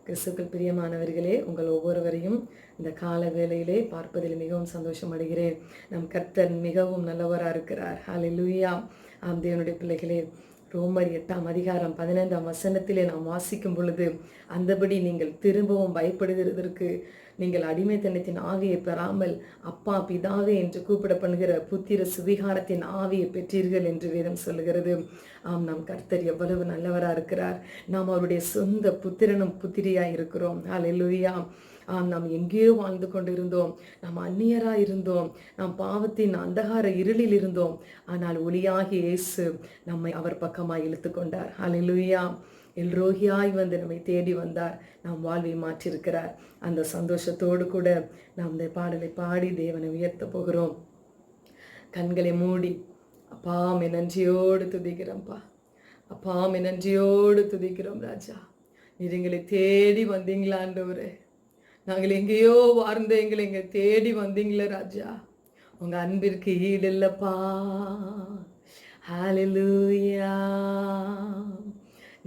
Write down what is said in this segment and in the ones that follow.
கிறிஸ்துக்கள் பிரியமானவர்களே, உங்கள் ஒவ்வொருவரையும் இந்த கால வேளையிலே பார்ப்பதில் மிகவும் சந்தோஷம் அடைகிறேன். நம் கர்த்தர் மிகவும் நல்லவராக இருக்கிறார். ஹல்லேலூயா. ஆம் தேவனுடைய பிள்ளைகளே, ரோமர் 8:15 நாம் வாசிக்கும் பொழுது, அந்தபடி நீங்கள் திரும்பவும் பயப்படுகிறதற்கு நீங்கள் அடிமைத்தனத்தின் ஆவியை பெறாமல் அப்பா பிதாவே என்று கூப்பிட பண்ணுகிற புத்திர சுவிகாரத்தின் ஆவியை பெற்றீர்கள் என்று வேதம் சொல்லுகிறது. ஆம், நம் கர்த்தர் எவ்வளவு நல்லவராக இருக்கிறார். நாம் அவருடைய சொந்த புத்திரனும் புத்திரியாய் இருக்கிறோம். ஹல்லேலூயா. நாம் எங்கேயோ வாழ்ந்து கொண்டிருந்தோம், நாம் அந்நியராக இருந்தோம், நாம் பாவத்தின் அந்தகார இருளில் இருந்தோம். ஆனால் ஒளியாகி இயேசு நம்மை அவர் பக்கமாய் இழுத்து கொண்டார். ஹல்லேலூயா. எல்ரோகியாய் வந்து நம்மை தேடி வந்தார், நாம் வாழ்வை மாற்றியிருக்கிறார். அந்த சந்தோஷத்தோடு கூட நாம் இந்த பாடலை பாடி தேவனை உயர்த்த போகிறோம். கண்களை மூடி அப்பா நன்றியோடு துதிக்கிறோம்ப்பா. அப்பா நன்றியோடு துதிக்கிறோம் ராஜா. நீர் எங்களை தேடி வந்தீங்களா ஆண்டவரே? நாங்கள் எங்கேயோ வாழ்ந்த எங்களை எங்க தேடி வந்தீங்களே ராஜா. உங்க அன்பிற்கு ஈடு இல்லப்பா. ஹல்லேலூயா.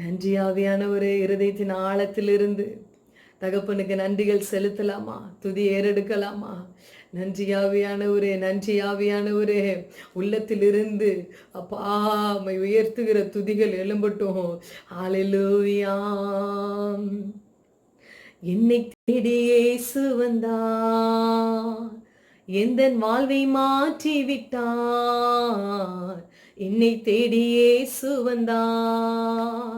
நன்றி ஆவியானவரே. இருதயத்தின் ஆழத்திலிருந்து தகப்பனுக்கு நன்றிகள் செலுத்தலாமா? துதி ஏறெடுக்கலாமா? நன்றி ஆவியானவரே, நன்றி ஆவியானவரே. உள்ளத்திலிருந்து அப்பா உம்மை உயர்த்துகிற துதிகள் எழும்பட்டும். ஹல்லேலூயா. என்னை தேடி இயேசு வந்தார், எந்தன் வாழ்வை மாற்றி விட்டார். என்னை தேடி இயேசு வந்தார்,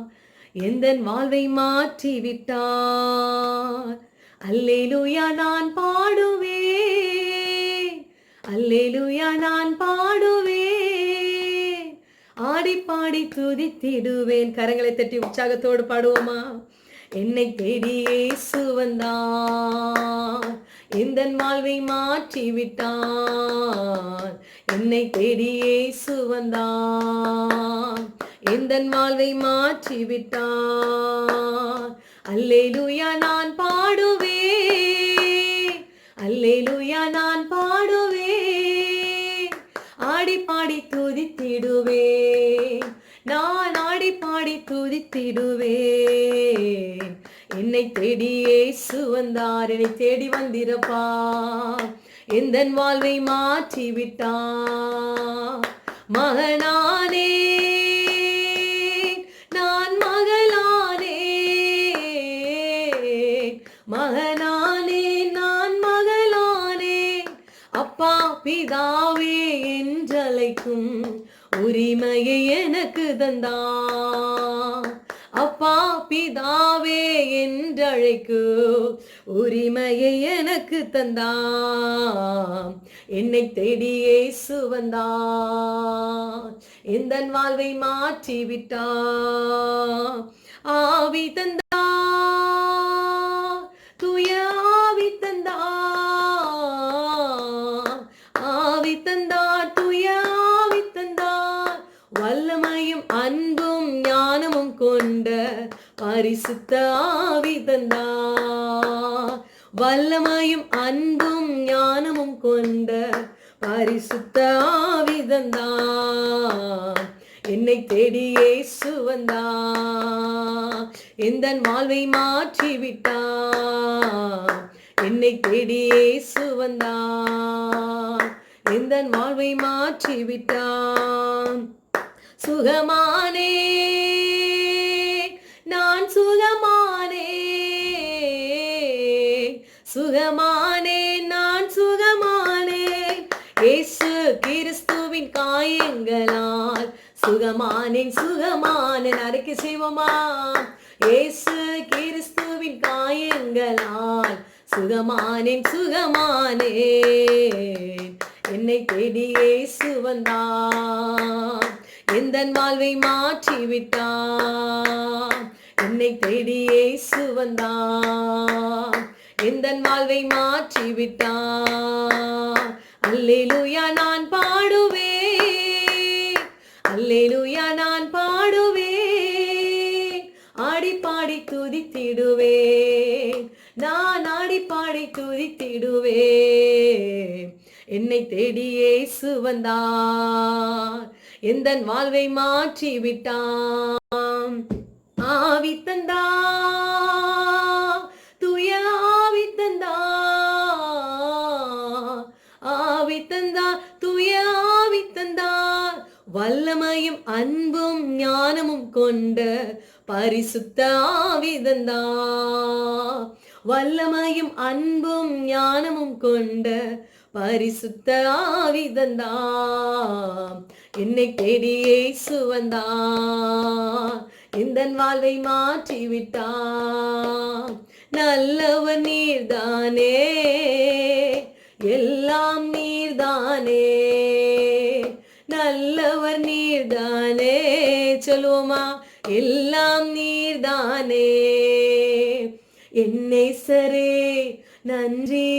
எந்தன் வாழ்வை மாற்றி விட்டார். அல்லேலூயா நான் பாடுவேன், அல்லேலூயா நான் பாடுவேன், ஆடி பாடி துதித்திடுவேன். கரங்களை தட்டி உற்சாகத்தோடு பாடுவோமா? என்னை தேடி இயேசு வந்தார், எந்தன் வாழ்வை மாற்றி விட்டார். என்னை தேடி இயேசு வந்தார், எந்தன் வாழ்வை மாற்றி விட்டார். அல்லேலூயா நான் பாடுவேன், அல்லேலூயா நான் பாடுவேன், ஆடி பாடி துதித்திடுவேன். நான் ஆடி பாடி துதித்திடுவேன். என்னை தேடி இயேசு வந்தார், என்னை தேடி வந்திரப்பா, எந்தன் வாழ்வை மாற்றி விட்டார். மகனானே நான் மகளானே, மகனானே நான் மகளானே. அப்பா பிதாவே என்றழைக்கும் உரிமையை எனக்கு தந்தார். அப்பா பிதாவே என்றழைக்கு உரிமையை எனக்கு தந்தார். என்னை தேடி இயேசு வந்தார், எந்தன் வாழ்வை மாற்றி விட்டார். ஆவி தந்தார், தூய ஆவி தந்தார், ஆவி தந்தார், தூய ஆவி தந்தார். வல்லமையும் அன்பும் ஞானமும் கொண்ட பரிசுத்த ஆவி தந்தார். வல்லமையும் அன்பும் ஞானமும் கொண்ட பரிசுத்த ஆவி தந்தார். என்னை தேடி இயேசு வந்தார், எந்தன் வாழ்வை மாற்றி விட்டார். என்னை தேடி இயேசு வந்தார், எந்தன் வாழ்வை மாற்றி விட்டார். சுகமானே நான் சுகமானே, சுகமானே நான் சுகமானே. இயேசு கிறிஸ்துவின் காயங்களால் சுகமானேன், சுகமானேன். அறிக்கை செய்வோமா? இயேசு கிறிஸ்துவின் காயங்களால் சுகமானேன், சுகமானேன். என்னை தேடி இயேசு வந்தார், எந்தன் வாழ்வை மாற்றி விட்டார். என்னை தேடி இயேசு வந்தார், எந்தன் வாழ்வை மாற்றி விட்டார். அல்லேலூயா நான் பாடுவேன், அல்லேலூயா நான் பாடுவேன், ஆடி பாடி துதித்திடுவேன். நான் ஆடி பாடி துதித்திடுவேன். என்னை தேடி இயேசு வந்தார், எந்தன் வாழ்வை மாற்றி விட்டான். ஆவி தந்தார், வல்லமையும் அன்பும் ஞானமும் கொண்ட பரிசுத்த ஆவிதந்தா. வல்லமையும் அன்பும் ஞானமும் கொண்ட பரிசுத்த ஆவிதந்தா. என்னை தேடி இயேசு வந்தா, இந்த வாழ்வை மாற்றி விட்டா. நல்லவர் நீர்தானே, எல்லாம் நீர்தானே. நல்லவர் நீர்தானே, சொல்லுவோமா, எல்லாம் நீர்தானே. என்னை சரே நன்றி,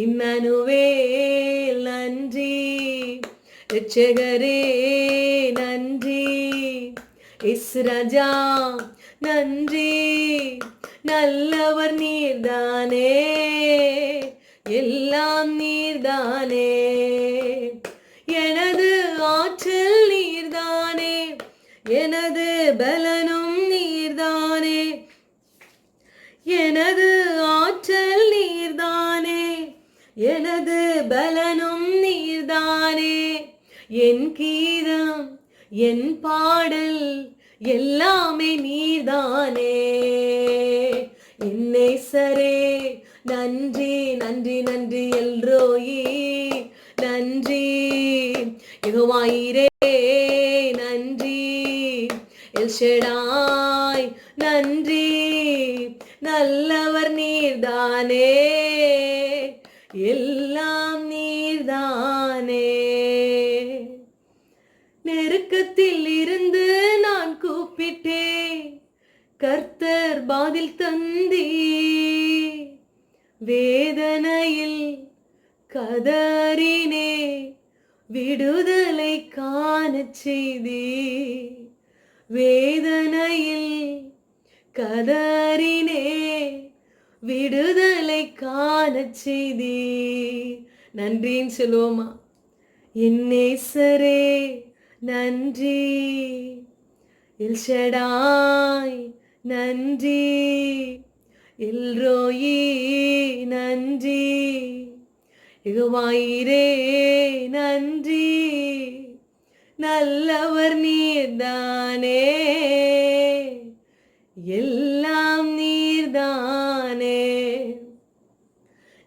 இம்மானுவேல் நன்றி, இரட்சகரே நன்றி, இஸ்ராஜா நன்றி. நல்லவர் நீர்தானே, எல்லாம் நீர்தானே. எனது ஆற்றல் நீர்தானே, எனது பலனும் நீர்தானே. எனது ஆற்றல் நீர்தானே, எனது பலனும் நீர்தானே. என் கீதம் என் பாடல் எல்லாமே நீர்தானே. என்னை சரே நன்றி நன்றி நன்றி, எல்ரோயி நன்றி, யெகோவாயிரே நன்றி, எல்ஷடாய் நன்றி. நல்லவர் நீர்தானே, எல்லாம் நீர்தானே. நெருக்கத்தில் இருந்து நான் கூப்பிட்டேன், கர்த்தர் பதில் தந்தீ. வேதனையில் கதறினே, விடுதலை காணச் செய்தீ. வேதனையில் கதறினே, விடுதலை காணச் செய்தீ. நன்றின்னு சொல்லுவோமா. என் நேசரே நன்றி, எல்ஷடாய் நன்றி, எல்ரோயி நன்றி, யெகோவாயிரே நன்றி. நல்லவர் நீர்தானே, எல்லாம் நீர்தானே.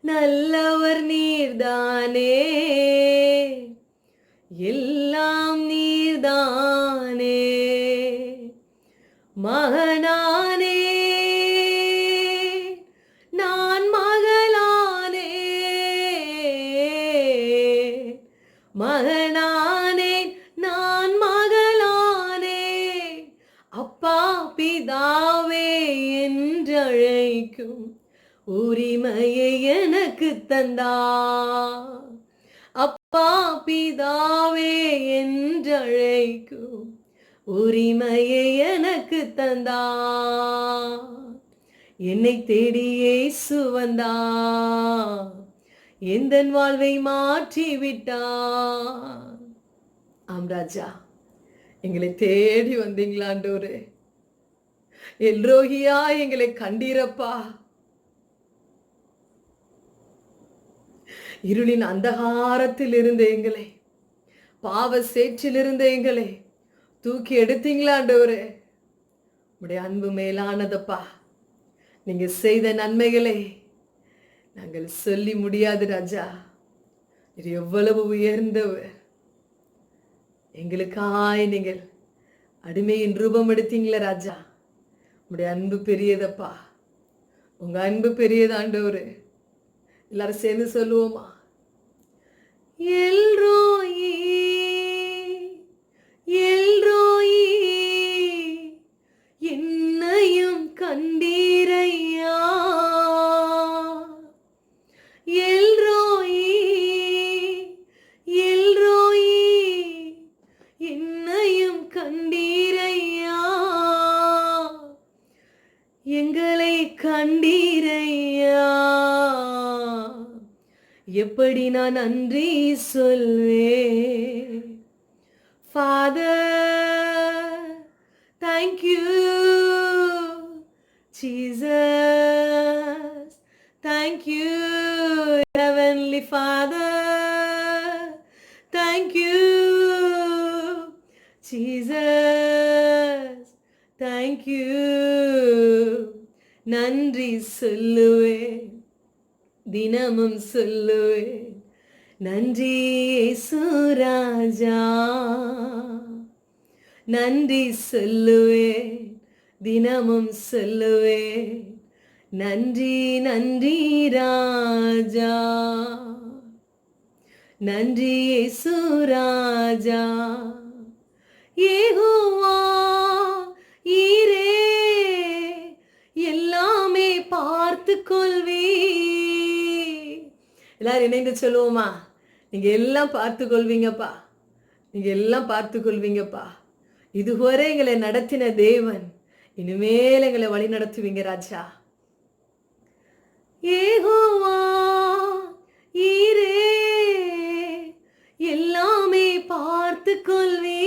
நல்லவர் நீர்தானே, எல்லாம் நீர்தானே. மகனானே நான், மகளானே மகனானே நான், மகளானே. அப்பா பிதாவே என்றழைக்கும் உரிமையை எனக்கு தந்தா. அப்பா பிதாவே என்றழைக்கும் உரிமையை எனக்கு தந்தா. என்னை தேடி இயேசு வந்தா, எந்தன் வாழ்வை மாற்றி விட்டா. ஆம் ராஜா, எங்களை தேடி வந்தீங்களா ஆண்டவரே. எல்ரோகியா எங்களை கண்டீரப்பா. இருளின் அந்தகாரத்தில் இருந்த எங்களை, பாவ சேற்றில் இருந்த எங்களை தூக்கி எடுத்தீங்களா ஆண்டவரே. உடைய அன்பு மேலானதப்பா. நீங்க செய்த நன்மைகளை நாங்கள் சொல்லி முடியாது ராஜா. இது எவ்வளவு உயர்ந்தவர். எங்களுக்காய் நீங்கள் அடிமையின் ரூபம் எடுத்தீங்களா ராஜா. உடைய அன்பு பெரியதப்பா. உங்க அன்பு பெரியது ஆண்டவரே. எல்லாரும் சேர்ந்து சொல்லுவோமா. எல்ரோயி எல்ரோயி, என்னையும் கண்டீரையா. எல்ரோயி எல்ரோயி, என்னையும் கண்டீரையா. எங்களை கண்டீரையா. எப்படி நான் நன்றி சொல்வேன். Father, thank you. Jesus, thank you. Heavenly Father, thank you. Jesus thank you, நன்றி சொல்லுவேன், தினமும் சொல்லுவேன், நன்றி இயேசு ராஜா. நன்றி சொல்லுவேன், தினமும் சொல்லுவேன், நன்றி நன்றி ராஜா. நன்றி இயேசு ராஜா. யெகோவா ஈரே, எல்லாமே பார்த்து கொள்வீ. எல்லாரும் இணைந்து சொல்லுவோமா? நீங்க எல்லாம் பார்த்து கொள்வீங்கப்பா, நீங்க எல்லாம் பார்த்து கொள்வீங்கப்பா. இதுவரை எங்களை நடத்தின தேவன் இனிமேல் எங்களை வழி நடத்துவீங்க ராஜா. யெகோவா ஈரே, எல்லாமே பார்த்து கொள்வீ,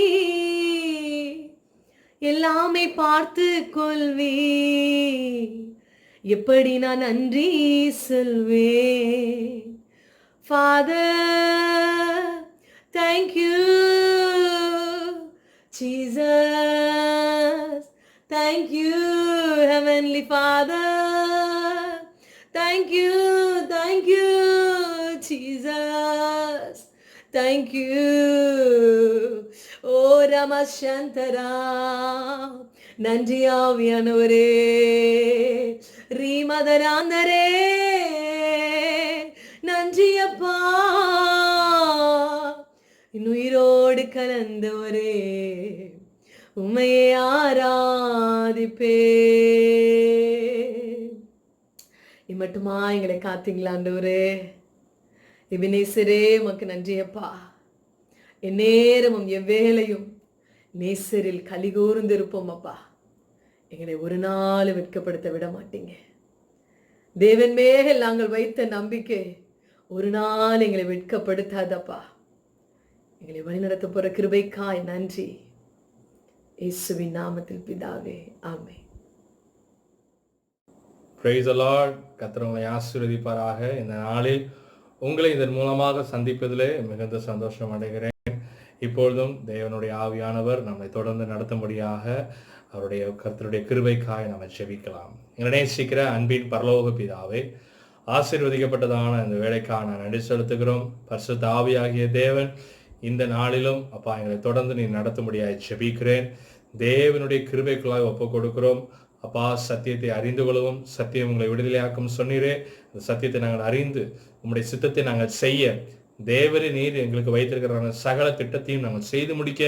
எல்லாமே பார்த்து கொள்வீ. எப்படி நான் நன்றி சொல்வேன். Father, thank you. Jesus, thank you. Heavenly Father, thank you, thank you. Jesus, thank you. Oh Ramashantara, நன்றி ஆவியானவரே. ரீமதராந்தரே, நன்றி அப்பா. உயிரோடு கலந்தவரே, உம்மையே ஆராதிப்பே. இம்மட்டுமா எங்களை காத்தீங்களா ஆண்டவரே? எபினேசரே, உமக்கு நன்றி அப்பா. எந்நேரமும் எவ்வேளையும் நேசரில் கலிகூர்ந்து இருப்போம் அப்பா. எங்களை ஒரு நாள் வெட்கப்படுத்த விட மாட்டீங்க. தேவன் மேல் நாங்கள் வைத்த நம்பிக்கை ஒரு நாள் எங்களை வெட்கப்படுத்தாதப்பா. எங்களை வழிநடத்த போற கிருபைக்காய் நன்றி. இயேசுவின் நாமத்தில் பிதாவே, ஆமென். Praise the Lord. கர்த்தர் உங்களை ஆசீர்வதிப்பாராக. இந்த நாளில் உங்களை இதன் மூலமாக சந்திப்பதிலே மிகுந்த சந்தோஷம் அடைகிறேன். இப்பொழுதும் தேவனுடைய ஆவியானவர் நம்மை தொடர்ந்து நடத்தும்படியாக அவருடைய கர்த்தருடைய கிருபைக்காய் நம்ம ஜெபிக்கலாம். எங்களை நேசிக்கிற அன்பின் பரலோக பிதாவே, ஆசீர்வதிக்கப்பட்டதான இந்த வேலைக்காக நான் நன்றி செலுத்துகிறோம். பரிசுத்த ஆவியாகிய தேவன் இந்த நாளிலும் அப்பா எங்களை தொடர்ந்து நீ நடத்தும்படியாக ஜெபிக்கிறேன். தேவனுடைய கிருபைக்குள்ளாய் ஒப்புக் கொடுக்கிறோம். அப்பா, சத்தியத்தை அறிந்து கொள்ளவும், சத்தியம் உங்களை விடுதலையாக்கும் சொன்னீரே. அந்த சத்தியத்தை நாங்கள் அறிந்து உங்களுடைய சித்தத்தை நாங்கள் செய்ய தேவரே நீர் எங்களுக்கு வைத்திருக்கிற சகல திட்டத்தையும் நாங்கள் செய்து முடிக்க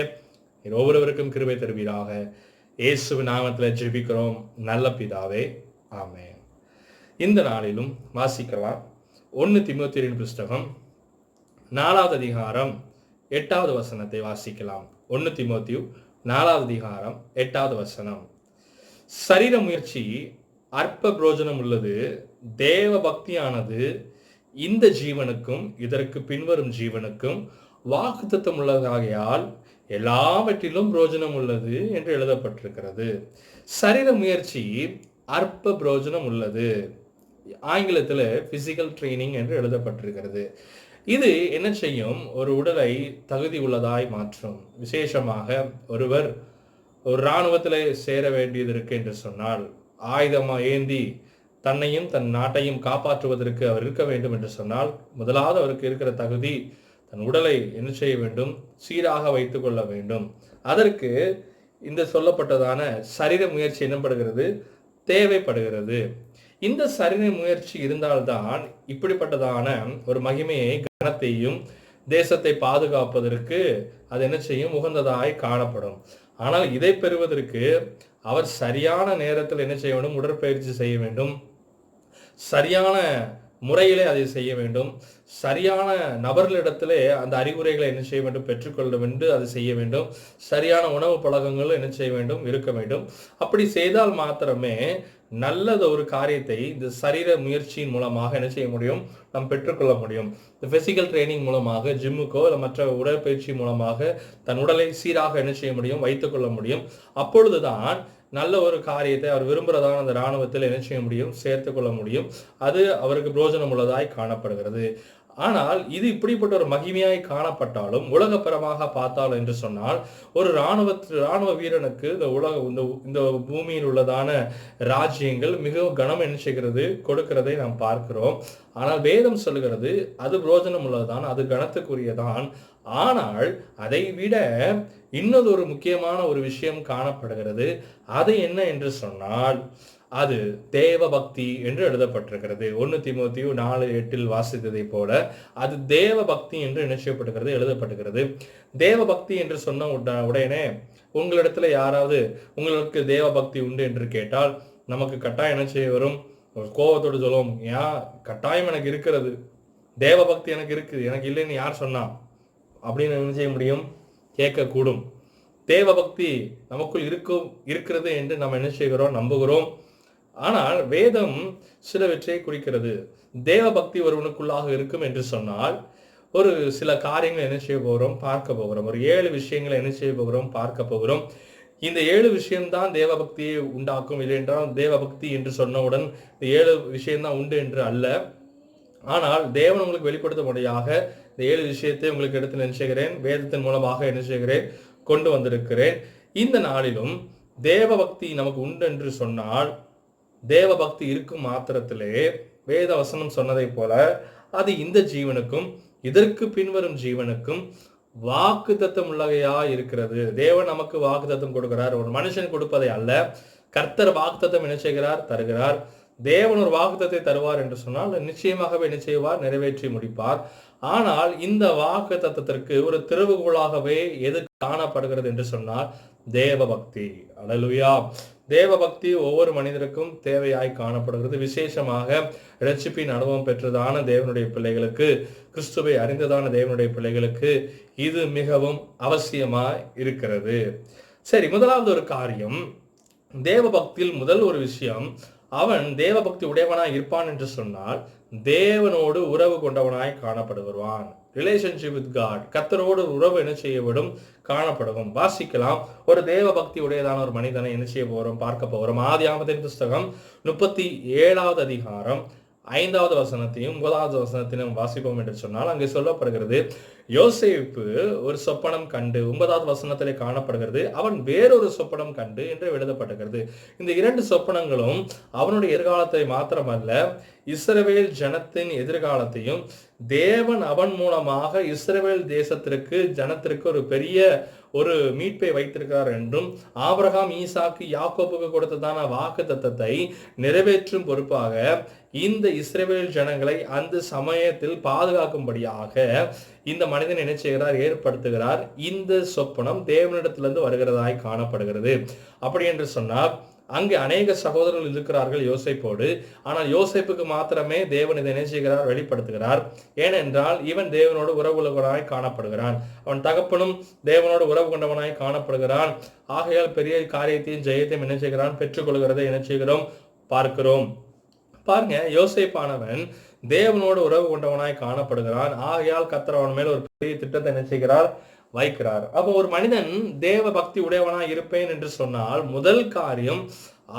நீர் ஒவ்வொருவருக்கும் கிருபை தருவீராக. இயேசுவின் நாமத்தில் ஜெபிக்கிறோம் நல்ல பிதாவே, ஆமென். இந்த நாளிலும் வாசிக்கலாம் 1 தீமோத்தேயுவின் புஸ்தகம் 4வது அதிகாரம் 8வது வசனத்தை வாசிக்கலாம். 1 தீமோத்தேயு 4வது அதிகாரம் 8வது வசனம். சரீர முயற்சி அற்ப பிரயோஜனம் உள்ளது, தேவ பக்தியானது இந்த ஜீவனுக்கும் இதற்கு பின்வரும் ஜீவனுக்கும் வாக்குத்தத்தம் உள்ளதாகையால் எல்லாவற்றிலும் பிரயோஜனம் உள்ளது என்று எழுதப்பட்டிருக்கிறது. சரீர முயற்சி அற்ப பிரயோஜனம் உள்ளது. ஆங்கிலத்தில் பிசிக்கல் ட்ரைனிங் என்று எழுதப்பட்டிருக்கிறது. இது என்ன செய்யும்? ஒரு உடலை தகுதி உள்ளதாய் மாற்றும். விசேஷமாக ஒருவர் ஒரு இராணுவத்தில் சேர வேண்டியது இருக்கு என்று சொன்னால், ஆயுதமாக ஏந்தி தன்னையும் தன் நாட்டையும் காப்பாற்றுவதற்கு அவர் இருக்க வேண்டும் என்று சொன்னால், முதலாவது அவருக்கு இருக்கிற தகுதி தன் உடலை என்ன செய்ய வேண்டும்? சீராக வைத்துக் கொள்ள வேண்டும். அதற்கு இந்த சொல்லப்பட்டதான சரீர முயற்சி என்னப்படுகிறது? தேவைப்படுகிறது. இந்த சரீர முயற்சி இருந்தால்தான் இப்படிப்பட்டதான ஒரு மகிமையை, கனத்தையும் தேசத்தை பாதுகாப்பதற்கு அது என்ன செய்யும்? உகந்ததாய் காணப்படும். ஆனால் இதை பெறுவதற்கு அவர் சரியான நேரத்தில் என்ன செய்ய வேண்டும்? உடற்பயிற்சி செய்ய வேண்டும். சரியான முறையிலே அதை செய்ய வேண்டும். சரியான நபர்களிடத்திலே அந்த அறிவுரைகளை என்ன செய்ய வேண்டும்? பெற்றுக்கொள்ள வேண்டும். அதை செய்ய வேண்டும். சரியான உணவு பழக்கங்களும் என்ன செய்ய வேண்டும்? இருக்க வேண்டும். அப்படி செய்தால் மாத்திரமே நல்லது ஒரு காரியத்தை இந்த சரீர முயற்சியின் மூலமாக என்ன செய்ய முடியும்? நாம் பெற்றுக்கொள்ள முடியும். இந்த பிசிக்கல் ட்ரைனிங் மூலமாக, ஜிம்முக்கோ இல்லை மற்ற உடற்பயிற்சி மூலமாக தன் உடலை சீராக என்ன செய்ய முடியும்? வைத்துக்கொள்ள முடியும். அப்பொழுதுதான் நல்ல ஒரு காரியத்தை அவர் விரும்புகிறதான அந்த இராணுவத்தில் என்ன செய்ய முடியும்? சேர்த்து கொள்ள முடியும். அது அவருக்கு பிரயோஜனம் உள்ளதாய் காணப்படுகிறது. ஆனால் இது இப்படிப்பட்ட ஒரு மகிமையாய் காணப்பட்டாலும் உலகப்பரமாக பார்த்தாலும் என்று சொன்னால் ஒரு இராணுவ வீரனுக்கு இந்த பூமியில் உள்ளதான ராஜ்யங்கள் மிகவும் கனம் என்ன செய்கிறது கொடுக்கிறதை நாம் பார்க்கிறோம். ஆனால் வேதம் சொல்லுகிறது அது பிரோஜனம் உள்ளதுதான், அது கனத்துக்குரியதான். ஆனால் அதை விட இன்னொரு ஒரு முக்கியமான ஒரு விஷயம் காணப்படுகிறது. அது என்ன என்று சொன்னால் அது தேவ பக்தி என்று எழுதப்பட்டிருக்கிறது. 1 தீமோத்தேயு 4:8 வாசித்ததை போல அது தேவ பக்தி என்று நிச்சயப்படுகிறது, எழுதப்பட்டிருக்கிறது. தேவ பக்தி என்று சொன்ன உடனே உங்களிடத்துல யாராவது உங்களுக்கு தேவ பக்தி உண்டு என்று கேட்டால் நமக்கு கட்டாயம் என்ன செய்ய வரும்? ஒரு கோபத்தோடு சொல்லுவோம், ஏன் கட்டாயம் எனக்கு இருக்கிறது, தேவ பக்தி எனக்கு இருக்குது, எனக்கு இல்லைன்னு யார் சொன்னா அப்படின்னு என்ன செய்ய முடியும்? கேட்கக்கூடும். தேவ பக்தி நமக்குள் இருக்கிறது என்று நாம் என்ன செய்கிறோம்? நம்புகிறோம். ஆனால் வேதம் சிலவற்றை குறிக்கிறது. தேவ பக்தி ஒருவனுக்குள்ளாக இருக்கும் என்று சொன்னால் ஒரு சில காரியங்களை என்ன செய்ய போகிறோம்? பார்க்க போகிறோம். ஒரு 7 விஷயங்களை என்ன செய்ய போகிறோம்? பார்க்க போகிறோம். இந்த 7 விஷயம்தான் தேவ பக்தியை உண்டாக்கும். இல்லை என்றால் தேவ பக்தி என்று சொன்னவுடன் இந்த 7 விஷயம்தான் உண்டு என்று அல்ல. ஆனால் தேவன் உங்களுக்கு வெளிப்படுத்தும்படியாக இந்த 7 விஷயத்தை உங்களுக்கு எடுத்து என்ன செய்கிறேன்? வேதத்தின் மூலமாக என்ன செய்கிறேன்? கொண்டு வந்திருக்கிறேன். இந்த நாளிலும் தேவ பக்தி நமக்கு உண்டு என்று சொன்னால் தேவ பக்தி இருக்கும் மாத்திரத்திலே வேத வசனம் சொன்னதை போல அது இந்த ஜீவனுக்கும் இதற்கு பின்வரும் ஜீவனுக்கும் வாக்குத்தத்தம் உள்ளவையா இருக்கிறது. தேவன் நமக்கு வாக்குத்தத்தம் கொடுக்கிறார். ஒரு மனுஷன் கொடுப்பதை அல்ல, கர்த்தர் வாக்குத்தத்தம் என்ன செய்கிறார்? தருகிறார். தேவன் ஒரு வாக்குத்தத்தை தருவார் என்று சொன்னால் நிச்சயமாகவே என்ன செய்வார்? நிறைவேற்றி முடிப்பார். ஆனால் இந்த வாக்குத்தத்தத்திற்கு ஒரு திறவுகோலாகவே எது காணப்படுகிறது என்று சொன்னால் தேவ பக்தி. அல்லேலூயா. தேவ பக்தி ஒவ்வொரு மனிதருக்கும் தேவையாய் காணப்படுகிறது. விசேஷமாக இரட்சிப்பின் அனுபவம் பெற்றதான தேவனுடைய பிள்ளைகளுக்கு, கிறிஸ்துவை அறிந்ததான தேவனுடைய பிள்ளைகளுக்கு இது மிகவும் அவசியமாய் இருக்கிறது. சரி, முதலாவது ஒரு காரியம், தேவ பக்தியில் முதல் ஒரு விஷயம், அவன் தேவ பக்தி உடையவனாய் இருப்பான் என்று சொன்னால் தேவனோடு உறவு கொண்டவனாய் காணப்படுவான். ரிலேஷன்ஷிப் வித் காட், கர்த்தரோடு உறவு என்ன செய்யப்படும்? காணப்படும். வாசிக்கலாம். ஒரு தேவ பக்தி உடையதான ஒரு மனிதனை என்ன செய்ய போகிறோம்? பார்க்க போகிறோம். ஆதியாகமத்தின் புஸ்தகம் 37வது அதிகாரம் 5வது வசனத்தையும் 9வது வசனத்தையும் வாசிப்போம் என்று சொன்னால் அங்கே சொல்லப்படுகிறது, யோசேப்பு ஒரு சொப்பனம் கண்டு, 9வது வசனத்திலே காணப்படுகிறது, அவன் வேறொரு சொப்பனம் கண்டு என்று எழுதப்பட்டிருக்கிறது. இந்த 2 சொப்பனங்களும் அவனுடைய எதிர்காலத்தை மாத்திரமல்ல, இஸ்ரவேல் ஜனத்தின் எதிர்காலத்தையும் தேவன் அவன் மூலமாக இஸ்ரவேல் தேசத்திற்கு ஜனத்திற்கு ஒரு பெரிய ஒரு மீட்பை வைத்திருக்கிறார் என்றும், ஆபிரகாம் ஈசாக்கு யாக்கோபுக்கு கொடுத்ததான வாக்குத்தத்தத்தை நிறைவேற்றும் பொறுப்பாக இந்த இஸ்ரவேல் ஜனங்களை அந்த சமயத்தில் பாதுகாக்கும்படியாக இந்த மனிதன் என்ன செய்கிறார்? ஏற்படுத்துகிறார். இந்த சொப்பனம் தேவனிடத்திலிருந்து வருகிறதாய் காணப்படுகிறது. அப்படி என்று சொன்னால் அங்கே அநேக சகோதரர்கள் இருக்கிறார்கள் யோசேப்போடு. ஆனால் யோசேப்புக்கு மாத்திரமே தேவன் இதை என்ன செய்கிறார்? வெளிப்படுத்துகிறார். ஏனென்றால் இவன் தேவனோடு உறவுள்ளவனாய் காணப்படுகிறான். அவன் தகப்பனும் தேவனோடு உறவு கொண்டவனாய் காணப்படுகிறான். ஆகையால் பெரிய காரியத்தையும் ஜெயத்தையும் என்ன செய்கிறான்? பெற்றுக்கொள்கிறதை என்ன செய்கிறோம்? பார்க்கிறோம். பாருங்க, யோசேப்பானவன் தேவனோடு உறவு கொண்டவனாய் காணப்படுகிறான். ஆகையால் கர்த்தர் அவன் மேல் ஒரு பெரிய திட்டத்தை என்ன செய்கிறார்? வைக்கிறார். அப்போ ஒரு மனிதன் தேவ பக்தி உடையவனாய் இருப்பேன் என்று சொன்னால் முதல் காரியம்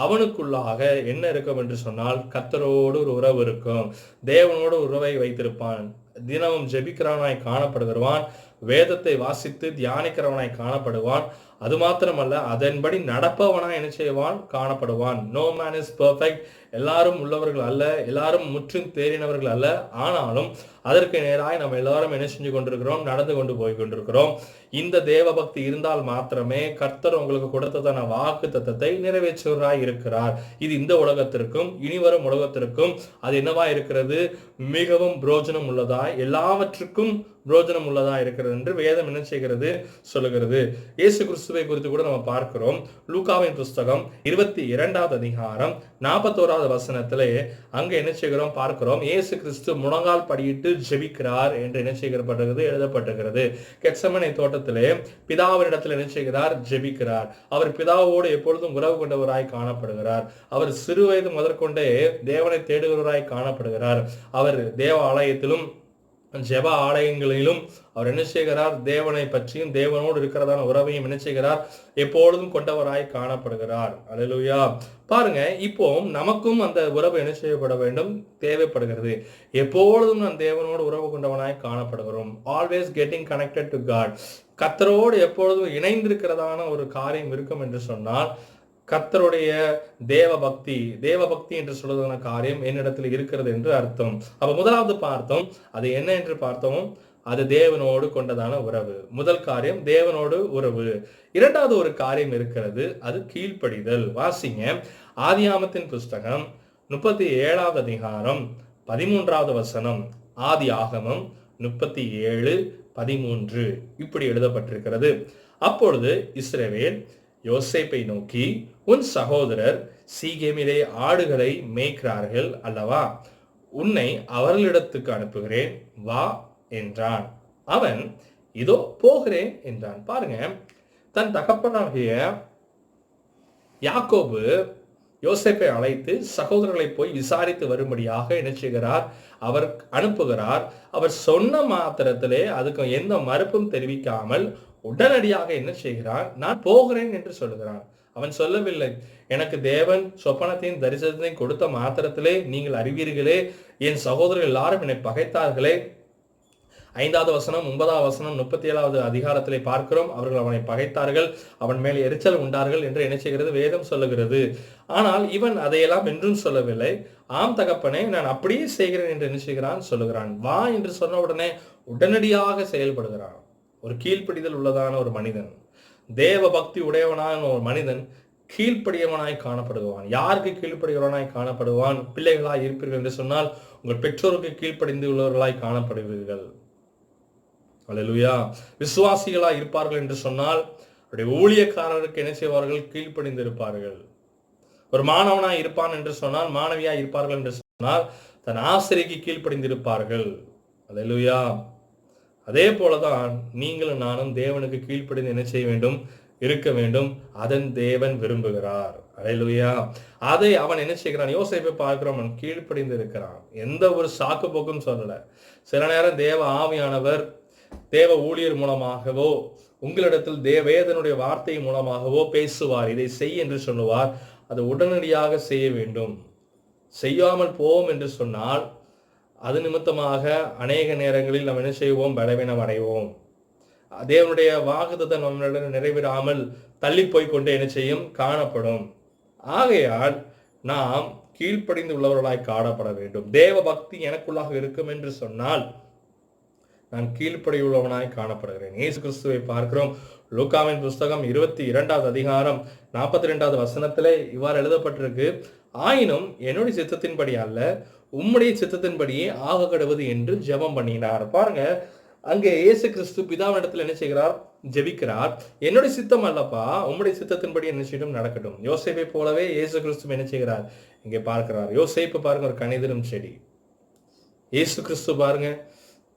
அவனுக்குள்ளாக என்ன இருக்கும் என்று சொன்னால் கர்த்தரோடு ஒரு உறவு இருக்கும். தேவனோடு உறவை வைத்திருப்பான். தினமும் ஜெபிக்கிறவனாய் காணப்படுகிறான். வேதத்தை வாசித்து தியானிக்கிறவனாய் காணப்படுவான். அது மாத்திரமல்ல, அதன்படி நடப்பவனாய் என்ன செய்வான்? காணப்படுவான். No man is perfect. எல்லாரும் உள்ளவர்கள் அல்ல, எல்லாரும் முற்றும் தேறினவர்கள் அல்ல. ஆனாலும் அதற்கு நேராய் நம்ம எல்லாரும் என்ன செஞ்சு கொண்டிருக்கிறோம்? நடந்து கொண்டு போய் கொண்டிருக்கிறோம். இந்த தேவ பக்தி இருந்தால் மாத்திரமே கர்த்தர் உங்களுக்கு கொடுத்ததான வாக்கு தத்தத்தை நிறைவேற்றுவராய் இருக்கிறார். இது இந்த உலகத்திற்கும் இனிவரும் உலகத்திற்கும் அது என்னவா இருக்கிறது? மிகவும் பிரோஜனம் உள்ளதாய், எல்லாவற்றுக்கும் பிரோஜனம் உள்ளதா இருக்கிறது என்று வேதம் என்ன செய்கிறது? சொல்லுகிறது. இயேசு கிறிஸ்துவை குறித்து கூட நம்ம பார்க்கிறோம். லூக்காவின் புஸ்தகம் 22வது அதிகாரம் 41வது வசனத்திலே அங்க என்ன செய்கிறோம்? பார்க்கிறோம். இயேசு கிறிஸ்து முழங்கால் படியிட்டு ஜெபிக்கிறார் என்று என்ன செய்யப்பட்டிருக்கிறது? எழுதப்பட்டிருக்கிறது. கெத்செமனே தோட்டத்திலே பிதாவினிடத்தில் என்ன செய்கிறார்? ஜெபிக்கிறார். அவர் பிதாவோடு எப்பொழுதும் உறவு கொண்டவராய் காணப்படுகிறார். அவர் சிறு வயது முதற்கொண்டே தேவனை தேடுகிறவராய் காணப்படுகிறார். அவர் தேவ ஆலயத்திலும் ஜெப ஆலயங்களிலும் அவர் என்ன செய்கிறார்? தேவனை பற்றியும் தேவனோடு இருக்கிறதான உறவையும் என்ன செய்கிறார்? எப்பொழுதும் கொண்டவராய் காணப்படுகிறார். அல்லேலூயா. பாருங்க, இப்போ நமக்கும் அந்த உறவு என்ன செய்யப்பட வேண்டும்? தேவைப்படுகிறது. எப்பொழுதும் நான் தேவனோடு உறவு கொண்டவனாய் காணப்படுகிறோம். Always getting connected to God. கர்த்தரோடு எப்பொழுதும் இணைந்திருக்கிறதான ஒரு காரியம் இருக்கும் என்று சொன்னால், கர்த்தருடைய தேவ பக்தி என்று சொல்வதான காரியம் என்னிடத்தில் இருக்கிறது என்று அர்த்தம். அப்ப முதலாவது பார்த்தோம், அது என்ன என்று பார்த்தோம்? அது தேவனோடு கொண்டதான உறவு. முதல் காரியம் தேவனோடு உறவு. இரண்டாவது ஒரு காரியம் இருக்கிறது, அது கீழ்ப்படிதல். வாசிங்க, ஆதியாகமத்தின் புஸ்தகம் 37வது அதிகாரம் 13வது வசனம். ஆதி ஆகமம் 37:13 இப்படி எழுதப்பட்டிருக்கிறது. அப்பொழுது இஸ்ரவேல் யோசேப்பை நோக்கி, உன் சகோதரர் சீகேமிலே ஆடுகளை மேய்க்கிறார்கள் அல்லவா? உன்னை அவர்களிடத்துக்கு அனுப்புகிறேன், வா என்றான். அவன், இதோ போகிறேன் என்றான். பாருங்க, தன் தகப்பனாகிய யாக்கோபு யோசேப்பை அழைத்து சகோதரர்களை போய் விசாரித்து வரும்படியாக என்ன செய்கிறார்? அவர் அனுப்புகிறார். அவர் சொன்ன மாத்திரத்திலே அதுக்கு எந்த மறுப்பும் தெரிவிக்காமல் உடனடியாக என்ன செய்கிறான்? நான் போகிறேன் என்று சொல்லுகிறான். அவன் சொல்லவில்லை, எனக்கு தேவன் சொப்பனத்தையும் தரிசனத்தையும் கொடுத்த மாத்திரத்திலே நீங்கள் அறிவீர்களே, என் சகோதரர்கள் எல்லாரும் என்னை பகைத்தார்களே. 5வது வசனம் 9வது வசனம் 37வது அதிகாரத்திலே பார்க்கிறோம். அவர்கள் அவனை பகைத்தார்கள், அவன் மேல் எரிச்சல் உண்டார்கள் என்று என்ன செய்கிறது? வேதம் சொல்லுகிறது. ஆனால் இவன் அதையெல்லாம் என்றும் சொல்லவில்லை. ஆம் தகப்பனே, நான் அப்படியே செய்கிறேன் என்று என்ன செய்கிறான்? சொல்லுகிறான். வா என்று சொன்ன உடனே உடனடியாக செயல்படுகிறான். ஒரு கீழ்ப்படிதல் உள்ளதான ஒரு மனிதன், தேவ பக்தி உடையவனான ஒரு மனிதன் கீழ்ப்படியவனாய் காணப்படுவான். யாருக்கு கீழ்ப்படுகிறவனாய் காணப்படுவான்? பிள்ளைகளாய் இருப்பீர்கள் என்று சொன்னால் உங்கள் பெற்றோருக்கு கீழ்ப்படிந்து உள்ளவர்களாய் காணப்படுவீர்கள். அல்லேலூயா. விசுவாசிகளாய் இருப்பார்கள் என்று சொன்னால் அவருடைய ஊழியக்காரருக்கு என்ன செய்வார்கள்? கீழ்ப்படிந்து இருப்பார்கள். ஒரு மாணவனாய் இருப்பான் என்று சொன்னால், மாணவியாய் இருப்பார்கள் என்று சொன்னால் தன் ஆசிரியருக்கு கீழ்ப்படிந்து இருப்பார்கள். அல்லேலூயா. அதே போலதான் நீங்களும் நானும் தேவனுக்கு கீழ்ப்படிந்து என்ன செய்ய வேண்டும்? இருக்க வேண்டும். அதன் தேவன் விரும்புகிறார். அல்லேலூயா. அதை அவன் என்ன செய்கிறான்? யோசேப்பை பார்க்கிறோம், அவன் கீழ்ப்படிந்து இருக்கிறான். எந்த ஒரு சாக்கு போக்கும் சொல்லல. சில நேரம் தேவ ஆவியானவர் தேவ ஊழியர் மூலமாகவோ உங்களிடத்தில் வேதனுடைய வார்த்தை மூலமாகவோ பேசுவார். இதை செய் என்று சொல்லுவார். அது உடனடியாக செய்ய வேண்டும். செய்யாமல் போவோம் என்று சொன்னால் அது நிமித்தமாக அநேக நேரங்களில் நாம் என்ன செய்வோம்? பலவீனம் அடைவோம். தேவனுடைய வாக்குத்தத்தம் நம்மளிடம் நிறைவேறாமல் தள்ளி போய்கொண்டு என்ன செய்யும்? காணப்படும். ஆகையால் நாம் கீழ்ப்படிந்து உள்ளவர்களாய் காணப்பட வேண்டும். தேவ பக்தி எனக்குள்ளாக இருக்கும் என்று சொன்னால் நான் கீழ்ப்படியுள்ளவனாய் காணப்படுகிறேன். இயேசு கிறிஸ்துவை பார்க்கிறோம். லூக்காவின் புஸ்தகம் 22வது அதிகாரம் 42வது வசனத்திலே இவ்வாறு எழுதப்பட்டிருக்கு, ஆயினும் என்னுடைய சித்தத்தின்படி அல்ல, உம்முடைய சித்தத்தின்படியே ஆக கடவுது என்று ஜெபம் பண்ணினார். பாருங்க, அங்கே இயேசு கிறிஸ்து பிதாவினிடத்தில் என்ன செய்கிறார்? ஜெபிக்கிறார். என்னுடைய சித்தம் அல்லப்பா, உம்முடைய சித்தத்தின்படி என்ன செய்யணும்? நடக்கட்டும். யோசேப்பை போலவே இயேசு கிறிஸ்து என்ன செய்கிறார்? இங்கே பார்க்கிறார். யோசேப்பு பாருங்க, ஒரு கனிதரும் செடி. இயேசு கிறிஸ்து பாருங்க,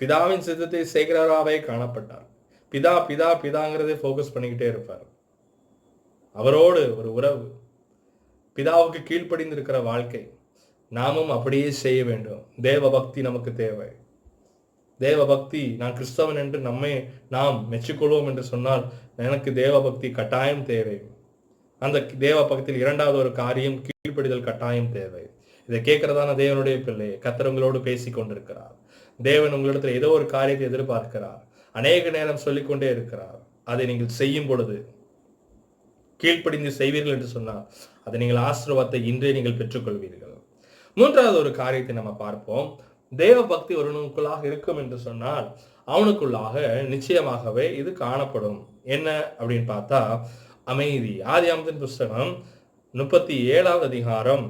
பிதாவின் சித்தத்தை செய்கிறாராவே காணப்பட்டார். பிதா பிதா பிதாங்கிறதே ஃபோக்கஸ் பண்ணிக்கிட்டே இருப்பார். அவரோடு ஒரு உறவு, பிதாவுக்கு கீழ்ப்படிந்து இருக்கிற வாழ்க்கை. நாமும் அப்படியே செய்ய வேண்டும். தேவ பக்தி நமக்கு தேவை. தேவ பக்தி, நான் கிறிஸ்தவன் என்று நாம் மெச்சிக்கொள்வோம் என்று சொன்னால் எனக்கு தேவ பக்தி கட்டாயம் தேவை. அந்த தேவ பக்தியில் இரண்டாவது ஒரு காரியம் கீழ்ப்படிதல் கட்டாயம் தேவை. இதை கேட்கிறதான தேவனுடைய பிள்ளை, கர்த்தர் உங்களோடு பேசி கொண்டிருக்கிறார். தேவன் உங்களிடத்தில் ஏதோ ஒரு காரியத்தை எதிர்பார்க்கிறார். அநேக நேரம் சொல்லிக்கொண்டே இருக்கிறார். அதை நீங்கள் செய்யும் பொழுது கீழ்ப்படிந்து செய்வீர்கள் என்று சொன்னால் அதை நீங்கள் ஆசீர்வாதத்தை இன்றே நீங்கள் பெற்றுக்கொள்வீர்கள். மூன்றாவது ஒரு காரியத்தை நம்ம பார்ப்போம். தேவ பக்தி ஒருவனுக்குள்ளாக இருக்கும் என்று சொன்னால் அவனுக்குள்ளாக நிச்சயமாகவே இது காணப்படும். என்ன அப்படின்னு பார்த்தா அமைதி. ஆதியாகமத்தின் புஸ்தகம் 37வது அதிகாரம்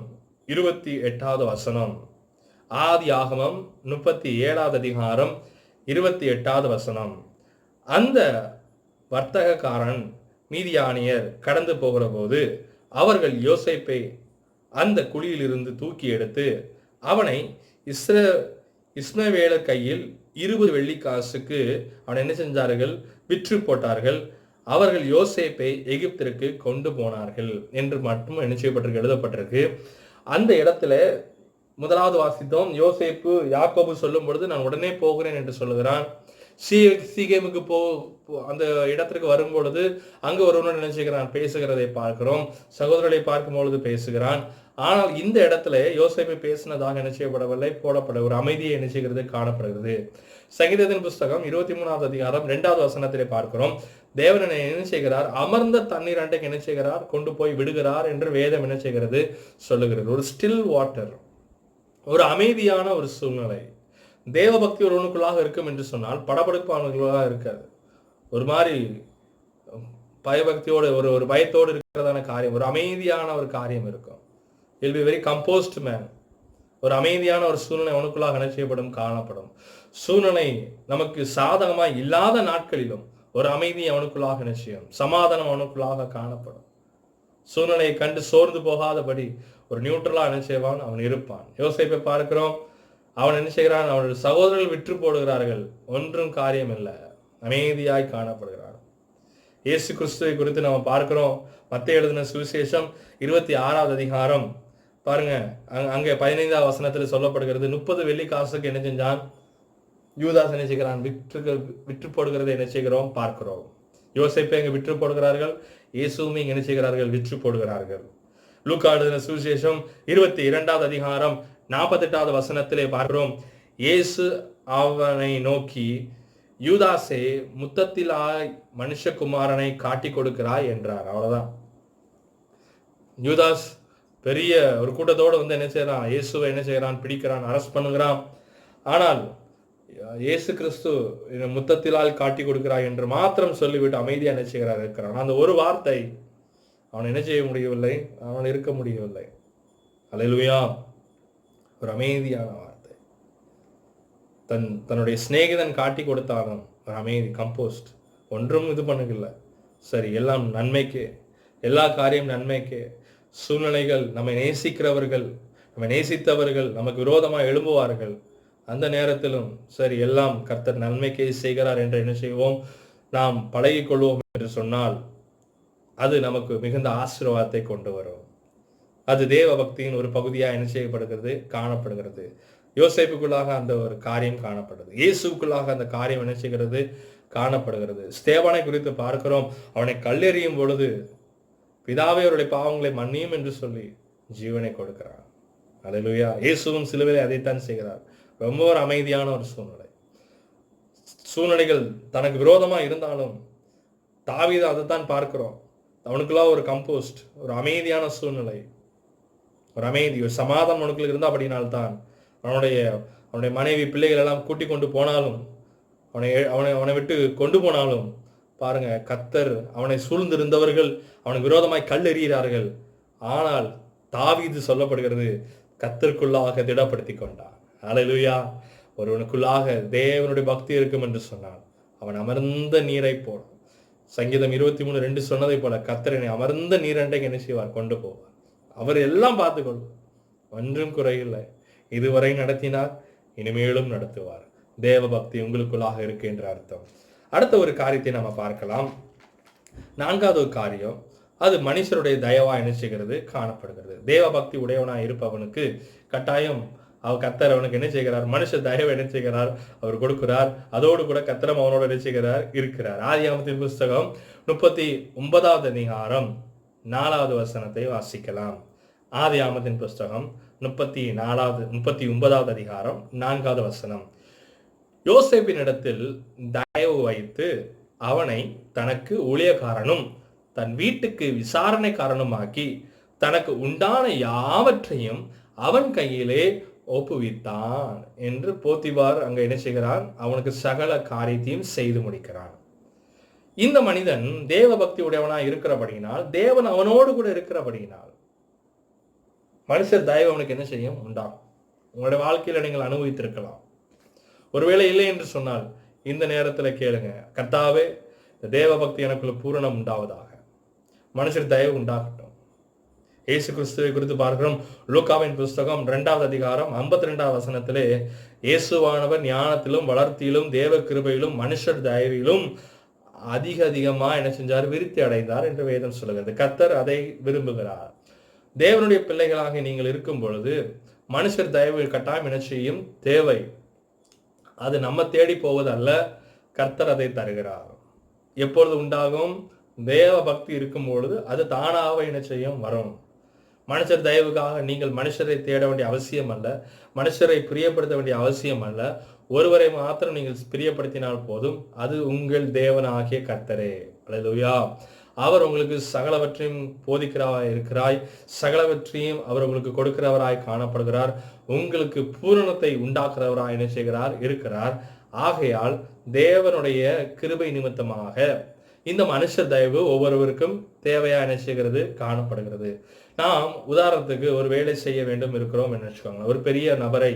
28வது வசனம். ஆதி ஆகமம் 37வது அதிகாரம் 28வது வசனம். அந்த வர்த்தகக்காரன் மீதியானியர் கடந்து போகிற போது அவர்கள் யோசேப்பை அந்த குழியிலிருந்து தூக்கி எடுத்து அவனை இஸ்மவேலர் கையில் 20 வெள்ளிக்காசுக்கு அவனை என்ன செஞ்சார்கள்? விற்று போட்டார்கள். அவர்கள் யோசேப்பை எகிப்திற்கு கொண்டு போனார்கள் என்று மட்டும் என்ன செய்யப்பட்டிருக்கு? எழுதப்பட்டிருக்கு. அந்த இடத்துல முதலாவது வாசித்தோம். யோசேப்பு யாக்கோபு சொல்லும் பொழுது நான் உடனே போகிறேன் என்று சொல்லுகிறான். சீகேமுக்கு அந்த இடத்திற்கு வரும் பொழுது அங்கு ஒருவன் நினைச்சுக்கிறான், பேசுகிறதை பார்க்கிறோம். சகோதரரை பார்க்கும் பொழுது பேசுகிறான். ஆனால் இந்த இடத்துல யோசேப்பு பேசினதாக என்ன செய்யப்படவில்லை, போடப்பட ஒரு அமைதியை என்ன செய்கிறது காணப்படுகிறது. சங்கீதத்தின் புஸ்தகம் 23வது அதிகாரம் 2வது வசனத்திலே பார்க்கிறோம். தேவன் என்ன செய்கிறார், அமர்ந்த தண்ணீர் அண்டைக்கு என்ன செய்கிறார், கொண்டு போய் விடுகிறார் என்று வேதம் என்ன செய்கிறது சொல்லுகிறது. ஒரு ஸ்டில் வாட்டர், ஒரு அமைதியான ஒரு சூழ்நிலை. தேவ பக்தி ஒருவனுக்குள்ளாக இருக்கும் என்று சொன்னால் படபடுப்பானவர்களாக இருக்காது. ஒரு மாதிரி பயபக்தியோடு ஒரு பயத்தோடு இருக்கிறதான காரியம், ஒரு அமைதியான ஒரு காரியம் இருக்கும். Will be very compost man. ஒரு அமைதியான ஒரு சூழ்நிலை அவனுக்குள்ளாக என்ன செய்யப்படும், காணப்படும். சூழ்நிலை நமக்கு சாதகமாய் இல்லாத நாட்களிலும் ஒரு அமைதி அவனுக்குள்ளாக நிச்சயம், சமாதானம் அவனுக்குள்ளாக காணப்படும். சூழ்நிலையை கண்டு சோர்ந்து போகாதபடி ஒரு நியூட்ரலா என்ன செய்வான், அவன் இருப்பான். யோசேப்பை பார்க்கிறோம். அவன் என்ன செய்கிறான், அவனுடைய சகோதரர்கள் விற்று போடுகிறார்கள், ஒன்றும் காரியம் இல்லை, அமைதியாய் காணப்படுகிறான். இயேசு கிறிஸ்துவை குறித்து நம்ம பார்க்கிறோம். மத்தேயு எழுதின சுவிசேஷம் 26வது அதிகாரம் பாருங்க, அங்கே 15வது வசனத்தில் சொல்லப்படுகிறது. 30 வெள்ளி காசுக்கு என்ன செஞ்சான், யூதாஸ் என்ன செய்கிறான், விற்று போடுகிறதை என்ன செய்கிறோம் பார்க்கிறோம். யோசேப்பை அங்கே விற்று போடுகிறார்கள், இயேசுவுமே என்ன செய்கிறார்கள், விற்று போடுகிறார்கள். லூக்கா எழுதின சுவிசேஷம் 22வது அதிகாரம் 48வது வசனத்திலே பார்க்கிறோம். இயேசு அவனை நோக்கி, யூதாசே, முத்தத்திலாய் மனுஷகுமாரனை காட்டி கொடுக்கிறாய் என்றார். அவ்வளவுதான். யூதாஸ் பெரிய ஒரு கூட்டத்தோடு வந்து என்ன செய்யறான், இயேசுவை என்ன செய்யறான், பிடிக்கிறான், அரெஸ்ட் பண்ணுகிறான். ஆனால் இயேசு கிறிஸ்து முத்தத்திலால் காட்டி கொடுக்கிறாய் என்று மாத்திரம் சொல்லிவிட்டு அமைதியா என்ன செய்கிறார் இருக்கிறான். அந்த ஒரு வார்த்தை அவன் என்ன செய்ய முடியவில்லை, அவன் இருக்க முடியவில்லை. அல்லேலூயா. ஒரு அமைதியான வார்த்தை. தன்னுடைய சிநேகிதன் காட்டி கொடுத்தாலும் ஒரு அமைதி, கம்போஸ்ட், ஒன்றும் இது பண்ணுகல. சரி, எல்லாம் நன்மைக்கே, எல்லா காரியம் நன்மைக்கே. சூழ்நிலைகள், நம்மை நேசிக்கிறவர்கள், நம்மை நேசித்தவர்கள் நமக்கு விரோதமாக எழும்புவார்கள். அந்த நேரத்திலும் சரி, எல்லாம் கர்த்தர் நன்மைக்கே செய்கிறார் என்று என்ன செய்வோம், நாம் பழகிக் கொள்வோம் என்று சொன்னால் அது நமக்கு மிகுந்த ஆசீர்வாதத்தை கொண்டு வரும். அது தேவ பக்தியின் ஒரு பகுதியாக என்ன செய்யப்படுகிறது, காணப்படுகிறது. யோசேப்புக்குள்ளாக அந்த ஒரு காரியம் காணப்படுது. இயேசுக்குள்ளாக அந்த காரியம் என்ன செய்கிறது, காணப்படுகிறது. ஸ்தேவானை குறித்து பார்க்கிறோம். அவனை கல்லெறியும் பொழுது பிதாவே அவருடைய பாவங்களை மன்னியும் என்று சொல்லி ஜீவனை கொடுக்கிறார். அல்லேலூயா. இயேசுவும் சிலுவையிலே அதைத்தான் செய்கிறார். ரொம்ப ஒரு அமைதியான ஒரு சூழ்நிலை. சூழ்நிலைகள் தனக்கு விரோதமா இருந்தாலும் தாவீது அதைத்தான் பார்க்கிறோம். அவனுக்குள்ள ஒரு கம்போஸ்ட், ஒரு அமைதியான சூழ்நிலை, ஒரு அமைதி, ஒரு சமாதானம் அவனுக்குள்ள இருந்தா அப்படின்னால்தான் அவனுடைய மனைவி பிள்ளைகள் எல்லாம் கூட்டி கொண்டு போனாலும், அவனை விட்டு கொண்டு போனாலும் பாருங்க, கர்த்தர் அவனை சூழ்ந்திருந்தவர்கள் அவனுக்கு விரோதமாய் கல் எறிகிறார்கள். ஆனால் தாவீது சொல்லப்படுகிறது, கர்த்தருக்குள்ளாக திடப்படுத்தி கொண்டான். அல்லேலூயா. ஒருவனுக்குள்ளாக தேவனுடைய பக்தி இருக்கும் என்று சொன்னால் அவன் அமர்ந்த நீரை போல, சங்கீதம் 23:2 சொன்னதை போல, கர்த்தரனை அமர்ந்த நீரண்டைக்கு என்ன செய்வார், கொண்டு போவார். அவர் எல்லாம் பார்த்துக்கொள்வார், ஒன்றும் குறையில்லை. இதுவரை நடத்தினார், இனிமேலும் நடத்துவார். தேவ பக்தி உங்களுக்குள்ளாக இருக்கு என்ற அர்த்தம். அடுத்த ஒரு காரியத்தை நம்ம பார்க்கலாம். 4வது ஒரு காரியம், அது மனுஷருடைய தயவா என்ன செய்கிறது, காணப்படுகிறது. தேவ பக்தி உடையவனா இருப்பவனுக்கு கட்டாயம் கர்த்தர் அவனுக்கு என்ன செய்கிறார், மனுஷ தயவு என்ன செய்கிறார், அவர் கொடுக்கிறார். அதோடு கூட கர்த்தரும் அவனோட என்ன செய்கிறார், இருக்கிறார். ஆதியாகமத்தின் புஸ்தகம் 39வது அதிகாரம் 4வது வசனத்தை வாசிக்கலாம். ஆதியாகமத்தின் புஸ்தகம் 39வது அதிகாரம் 4வது வசனம். யோசேப்பின் இடத்தில் தயவு வைத்து அவனை தனக்கு ஊழியக்காரனும் தன் வீட்டுக்கு விசாரணைக்காரனுமாக்கி தனக்கு உண்டான யாவற்றையும் அவன் கையிலே ஒப்புவித்தான் என்று போத்திபார் அங்க என்ன செய்கிறான், அவனுக்கு சகல காரியத்தையும் செய்து முடிக்கிறான். இந்த மனிதன் தேவ பக்தி உடையவனா இருக்கிறபடியினால், தேவன் அவனோடு கூட இருக்கிறபடியினால் மனுஷர் தயவு அவனுக்கு என்ன செய்யும், உண்டாகும். உங்களுடைய வாழ்க்கையில நீங்கள் அனுபவித்திருக்கலாம். ஒருவேளை இல்லை என்று சொன்னால் இந்த நேரத்தில் கேளுங்க, கர்த்தாவே தேவ பக்தி எனக்குள்ள பூரணம் உண்டாவதாக, மனுஷர் தயவு உண்டாகட்டும். இயேசு கிறிஸ்துவை குறித்து பார்க்கிறோம். லூக்காவின் புஸ்தகம் 2வது அதிகாரம் 52வது வசனத்திலே, இயேசுவானவர் ஞானத்திலும் வளர்த்தியிலும் தேவ கிருபையிலும் மனுஷர் தயவிலும் அதிகமா என்ன செஞ்சார், விருத்தி அடைந்தார் என்று வேதம் சொல்லுகிறது. கர்த்தர் அதை விரும்புகிறார். தேவனுடைய பிள்ளைகளாக நீங்கள் இருக்கும் பொழுது மனுஷர் தயவு கட்டாயம் என்ன செய்யும்? தேவை. அது நம்ம தேடி போவதல்ல, கர்த்தர் அதை தருகிறார். எப்பொழுது உண்டாகும்? தேவ பக்தி இருக்கும் பொழுது அது தானாக என்ன செய்யும்? வரும். மனுஷர் தயவுக்காக நீங்கள் மனுஷரை தேட வேண்டிய அவசியம் அல்ல, மனுஷரை பிரியப்படுத்த வேண்டிய அவசியம் அல்ல. ஒருவரை மாத்திரம் நீங்கள் பிரியப்படுத்தினால் போதும், அது உங்கள் தேவனாகிய கர்த்தரே. அல்லேலூயா. அவர் உங்களுக்கு சகலவற்றையும் போதிக்கிறவராய் இருக்கிறாய், சகலவற்றையும் அவர் உங்களுக்கு கொடுக்கிறவராய் காணப்படுகிறார், உங்களுக்கு பூரணத்தை உண்டாக்குறவராய் என்ன செய்கிறார்? இருக்கிறார். ஆகையால் தேவனுடைய கிருபை நிமித்தமாக இந்த மனுஷ தயவு ஒவ்வொருவருக்கும் தேவையா என்ன செய்கிறது? காணப்படுகிறது. நாம் உதாரணத்துக்கு ஒரு வேலை செய்ய வேண்டும் இருக்கிறோம் என்று வச்சுக்கோங்க. ஒரு பெரிய நபரை,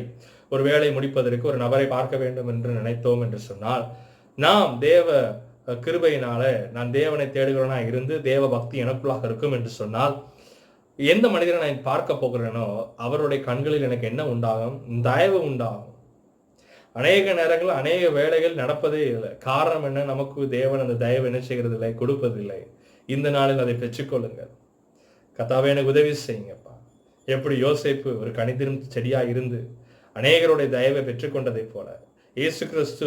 ஒரு வேலை முடிப்பதற்கு ஒரு நபரை பார்க்க வேண்டும் என்று நினைத்தோம் என்று சொன்னால், நாம் தேவ கிருபையினால நான் தேவனை தேடுகிறவனா இருந்து தேவ பக்தி எனக்குள்ளாக இருக்கும் என்று சொன்னால், எந்த மனிதனை நான் பார்க்க போகிறேனோ அவருடைய கண்களில் எனக்கு என்ன உண்டாகும்? தயவு உண்டாகும். அநேக நேரங்கள் அநேக வேலைகள் நடப்பதே இல்லை. காரணம் என்ன? நமக்கு தேவன் அந்த தயவு என்ன செய்கிறதில்லை? கொடுப்பதில்லை. இந்த நாளில் அதை பெற்றுக்கொள்ளுங்கள். கர்த்தாவே எனக்கு உதவி செய்யுங்கப்பா. எப்படி யோசேப்பு ஒரு கனிதிரும் செடியா இருந்து அநேகருடைய தயவை பெற்றுக்கொண்டதை போல, இயேசு கிறிஸ்து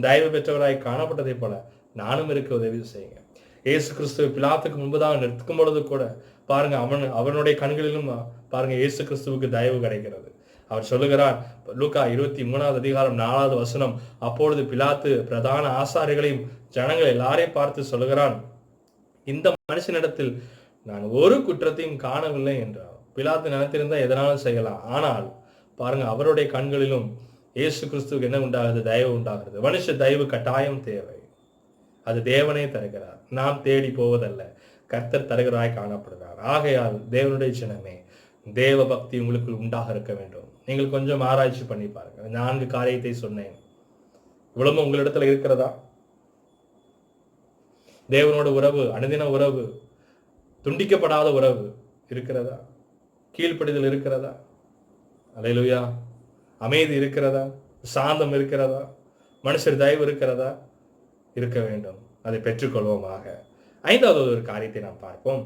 தயவு பெற்றவராய் காணப்பட்டதை போல நானும் இருக்க உதவி செய்யுங்க. இயேசு கிறிஸ்துவை பிலாத்துக்கு முன்பதாக நிற்கும் பொழுது கூட பாருங்க, அவனுடைய கண்களிலும் பாருங்க இயேசு கிறிஸ்துவுக்கு தயவு கிடைக்கிறது. அவர் சொல்லுகிறார், லூக்கா 23:4 அப்பொழுது பிலாத்து பிரதான ஆசாரிகளையும் ஜனங்கள் எல்லாரையும் பார்த்து சொல்லுகிறான், இந்த மனுஷனிடத்தில் நான் ஒரு குற்றத்தையும் காணவில்லை என்றார். பிலாத்து நினைத்திருந்தா எதனாலும் செய்யலாம். ஆனால் பாருங்க, அவருடைய கண்களிலும் இயேசு கிறிஸ்துவுக்கு என்ன உண்டாகுது? தயவு உண்டாகிறது. மனுஷ தயவு கட்டாயம் தேவை. அது தேவனே தருகிறார், நாம் தேடி போவதல்ல, கர்த்தர் தருகிறாய் காணப்படுகிறார். ஆகையால் தேவனுடைய ஜனமே, தேவ பக்தி உங்களுக்கு உண்டாக இருக்க வேண்டும். நீங்கள் கொஞ்சம் ஆராய்ச்சி பண்ணி பாருங்க. 4 காரியத்தை சொன்னேன். இவ்வளவு உங்களிடத்துல இருக்கிறதா? தேவனோட உறவு, அனுதின உறவு, துண்டிக்கப்படாத உறவு இருக்கிறதா? கீழ்ப்படிதல் இருக்கிறதா? அல்லேலூயா. அமைதி இருக்கிறதா? சாந்தம் இருக்கிறதா? மனுஷர் தயவு இருக்கிறதா? இருக்க வேண்டும். அதை பெற்றுக்கொள்வோமாக. 5வது ஒரு காரியத்தை நாம் பார்ப்போம்.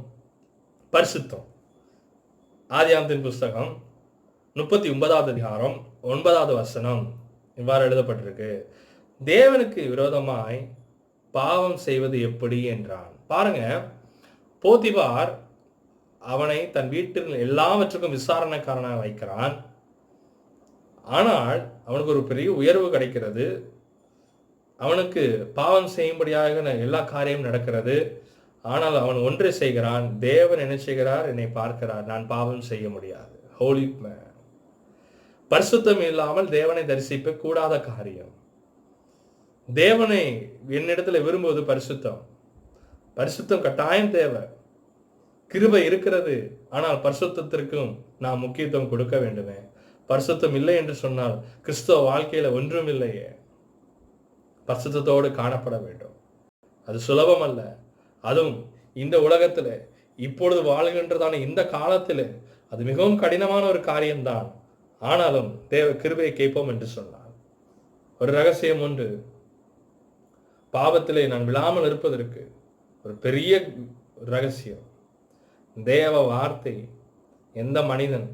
பரிசுத்தம். ஆதியாகமத்தின் புஸ்தகம் 39:9 இவ்வாறு எழுதப்பட்டிருக்கு, தேவனுக்கு விரோதமாய் பாவம் செய்வது எப்படி என்றான். பாருங்க, போத்திபார் அவனை தன் வீட்டில் எல்லாவற்றுக்கும் விசாரணைக்காரனாக வைக்கிறான். ஆனால் அவனுக்கு ஒரு பெரிய உயர்வு கிடைக்கிறது. அவனுக்கு பாவம் செய்யும்படியாக எல்லா காரியமும் நடக்கிறது. ஆனால் அவன் ஒன்றை செய்கிறான். தேவன் என்ன செய்கிறார்? என்னை பார்க்கிறார், நான் பாவம் செய்ய முடியாது. ஹோலி மேன். பரிசுத்தம் இல்லாமல் தேவனை தரிசிக்க கூடாத காரியம். தேவனை என்னிடத்துல விரும்புவது பரிசுத்தம். பரிசுத்தம் கட்டாயம் தேவை. கிருபை இருக்கிறது, ஆனால் பரிசுத்தத்திற்கும் நாம் முக்கியத்துவம் கொடுக்க வேண்டுமே. பரிசுத்தம் இல்லை என்று சொன்னால் கிறிஸ்தவ வாழ்க்கையில ஒன்றும் இல்லையே. பரிசுத்தத்தோடு காணப்பட வேண்டும். அது சுலபம் அல்ல. அதுவும் இந்த உலகத்துல இப்பொழுது வாழ்கின்றதான இந்த காலத்துல அது மிகவும் கடினமான ஒரு காரியம்தான். ஆனாலும் தேவ கிருபையை கேட்போம் என்று சொன்னார். ஒரு ரகசியம் உண்டு. பாவத்திலே நான் விழாமல் இருப்பதற்கு ஒரு பெரிய ரகசியம். தேவ வார்த்தை எந்த மனிதன்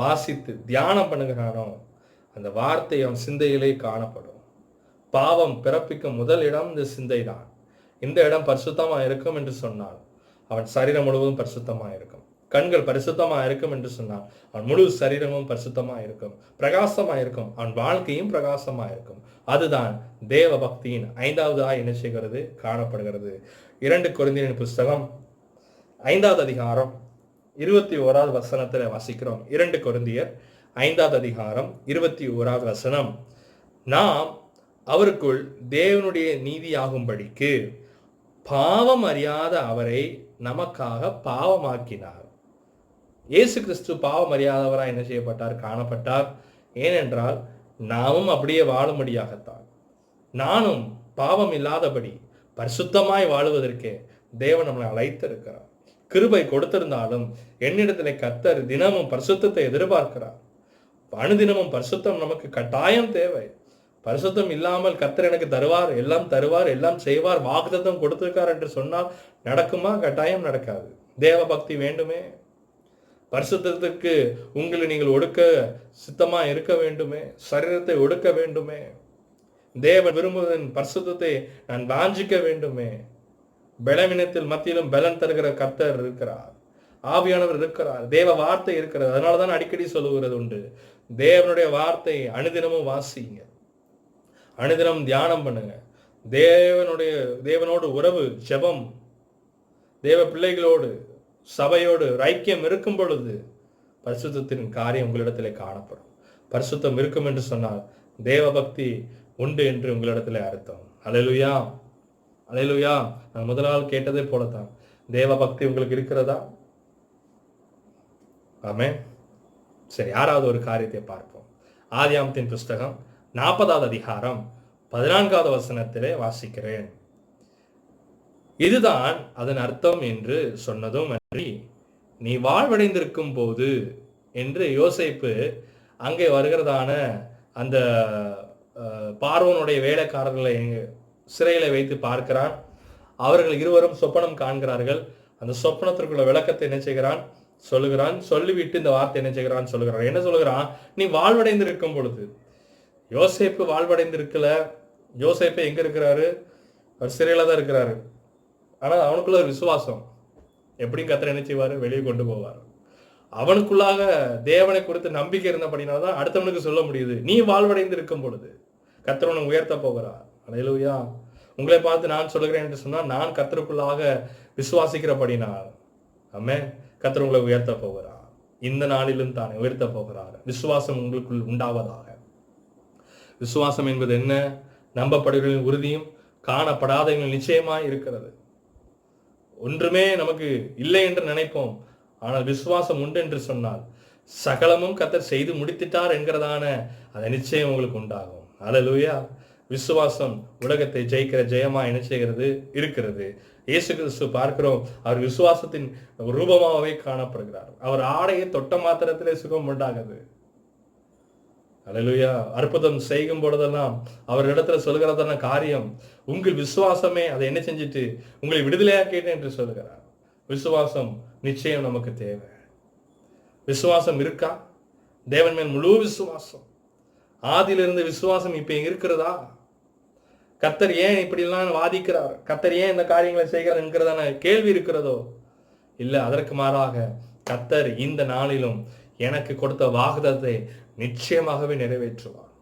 வாசித்து தியானம் பண்ணுகிறானோ அந்த வார்த்தை அவன் சிந்தையிலே காணப்படும். பாவம் பிறப்பிக்கும் முதல் இடம் இந்த சிந்தை தான். இந்த இடம் பரிசுத்தமா இருக்கும் என்று சொன்னால் அவன் சரீரம் முழுவதும் பரிசுத்தமா இருக்கும். கண்கள் பரிசுத்தமா இருக்கும் என்று சொன்னால் அவன் முழு சரீரமும் பரிசுத்தமா இருக்கும், பிரகாசமா இருக்கும். அவன் வாழ்க்கையும் பிரகாசமா இருக்கும். அதுதான் தேவ பக்தியின் 5வது என்ன செய்கிறது? காணப்படுகிறது. 2 கொரிந்தியரின் புஸ்தகம் 5வது அதிகாரம் 21வது வசனத்துல வாசிக்கிறோம். 2 கொரிந்தியர் 5வது அதிகாரம் 21வது வசனம், நாம் அவருக்குள் தேவனுடைய நீதியாகும்படிக்கு பாவம் அறியாத அவரை நமக்காக பாவமாக்கினார். இயேசு கிறிஸ்து பாவம் அறியாதவராய் என்ன செய்யப்பட்டார்? காணப்பட்டார். ஏனென்றால் நாமும் அப்படியே வாழும்படியாகத்தான். நானும் பாவம் இல்லாதபடி பரிசுத்தமாய் வாழுவதற்கே தேவன் நம்மளை அழைத்திருக்கிறார். கிருபை கொடுத்திருந்தாலும் என்னிடத்திலே கர்த்தர் தினமும் பரிசுத்தத்தை எதிர்பார்க்கிறார். அனுதினமும் பரிசுத்தம் நமக்கு கட்டாயம் தேவை. பரிசுத்தம் இல்லாமல் கர்த்தர் எனக்கு தருவார், எல்லாம் செய்வார், வாக்குத்தத்தம் கொடுத்திருக்கார் என்று சொன்னால் நடக்குமா? கட்டாயம் நடக்காது. தேவ பக்தி வேண்டுமே. பரிசுத்தத்துக்கு உங்களை நீங்கள் ஒடுக்க சித்தமா இருக்க வேண்டுமே, சரீரத்தை ஒடுக்க வேண்டுமே. தேவன் விரும்புவதன் பரிசுத்தத்தை நான் வாஞ்சிக்க வேண்டுமே. பலவீனத்தில் மத்தியிலும் பலன் தருகிற கர்த்தர் இருக்கிறார், ஆவியானவர் இருக்கிறார், தேவ வார்த்தை இருக்கிறது. அதனாலதான் அடிக்கடி சொல்லுகிறது உண்டு, தேவனுடைய வார்த்தை அனுதினமும் வாசிங்க, அனுதினம் தியானம் பண்ணுங்க. தேவனோடு உறவு, ஜெபம், தேவ பிள்ளைகளோடு சபையோடு ஐக்கியம் இருக்கும் பொழுது பரிசுத்தத்தின் காரியம் உங்களிடத்திலே காணப்படும். பரிசுத்தம் இருக்கும் என்று சொன்னால் தேவ பக்தி உண்டு என்று உங்களிடத்திலே அர்த்தம். அல்லேலூயா, அல்லேலூயா. நான் முதலாவது கேட்டதே போலத்தான், தேவ பக்தி உங்களுக்கு இருக்கிறதா? ஆமென். சரி, 6வது ஒரு காரியத்தை பார்ப்போம். ஆதியாகமத்தின் புஸ்தகம் 40வது அதிகாரம் 14வது வசனத்திலே வாசிக்கிறேன். இதுதான் அதன் அர்த்தம் என்று சொன்னதும் அன்றி, நீ வாழ்வடைந்திருக்கும் போது என்று யோசேப்பு அங்கே வருகிறதான அந்த பார்வோனுடைய வேலைக்காரர்களை சிறையில வைத்து பார்க்கிறான். அவர்கள் இருவரும் சொப்பனம் காண்கிறார்கள். அந்த சொப்பனத்திற்குள்ள விளக்கத்தை என்ன செய்கிறான் சொல்லுகிறான். சொல்லிவிட்டு இந்த வார்த்தை என்ன செய்கிறான் சொல்லுகிறான். என்ன சொல்லுகிறான்? நீ வாழ்வடைந்திருக்கும் பொழுது. யோசேப்பு வாழ்வடைந்திருக்கல. யோசேப்பு எங்க இருக்கிறாரு? அவர் சிறையில தான் இருக்கிறாரு. ஆனால் அவனுக்குள்ள ஒரு விசுவாசம். எப்படியும் கர்த்தர் என்ன செய்வாரு? வெளியே கொண்டு போவார். அவனுக்குள்ளாக தேவனை குறித்து நம்பிக்கை இருந்தபடினால்தான் அடுத்தவனுக்கு சொல்ல முடியுது, நீ வாழ்வடைந்து இருக்கும் பொழுது கர்த்தர் உன்னை உயர்த்த போகிறார். அல்லேலூயா. உங்களை பார்த்து நான் சொல்லுகிறேன் என்று சொன்னால், நான் கர்த்தருக்குள்ளாக விசுவாசிக்கிறபடினால் ஆமென், கர்த்தர் உங்களை உயர்த்த போகிறார். இந்த நாளிலும் தானே உயர்த்த போகிறார். விசுவாசம் உங்களுக்குள் உண்டாவதாக. விசுவாசம் என்பது என்ன? நம்பப்படுகளின் உறுதியும் காணப்படாதவர்கள் நிச்சயமாய் இருக்கிறது. ஒன்றுமே நமக்கு இல்லை என்று நினைப்போம், ஆனால் விசுவாசம் உண்டு என்று சொன்னால் சகலமும் கர்த்தர் செய்து முடித்திட்டார் என்கிறதான அந்த நிச்சயம் உங்களுக்கு உண்டாகும். அல்லேலூயா. விசுவாசம் உலகத்தை ஜெயிக்கிற ஜெயமா என்ன செய்கிறது? இருக்கிறது. இயேசு கிறிஸ்து பார்க்கிறோம், அவர் விசுவாசத்தின் ரூபமாகவே காணப்படுகிறார். அவர் ஆடையை தொட்ட மாத்திரத்திலே சுகம் உண்டாகுது. அல்லேலூயா. அற்புதம் செய்யும் பொழுதெல்லாம் அவர் இடத்துல சொல்கிறதான காரியம், உங்கள் விசுவாசமே அதை என்ன செஞ்சிட்டு உங்களை விடுதலையாக்கிட்டேன் என்று சொல்கிறார். விசுவாசம் நிச்சயம் நமக்கு தேவை. விசுவாசம் இருக்கா? தேவன் மேல் முழு விசுவாசம். ஆதியிலிருந்து விசுவாசம் இப்ப இருக்கிறதா? கர்த்தர் ஏன் இப்படி எல்லாம் வாதிக்கிறார்? கர்த்தர் ஏன் இந்த காரியங்களை செய்கிறார் என்கிறதான கேள்வி இருக்கிறதோ? இல்ல, அதற்கு மாறாக கர்த்தர் இந்த நாளிலும் எனக்கு கொடுத்த வாக்குதத்தை நிச்சயமாகவே நிறைவேற்றுவார்.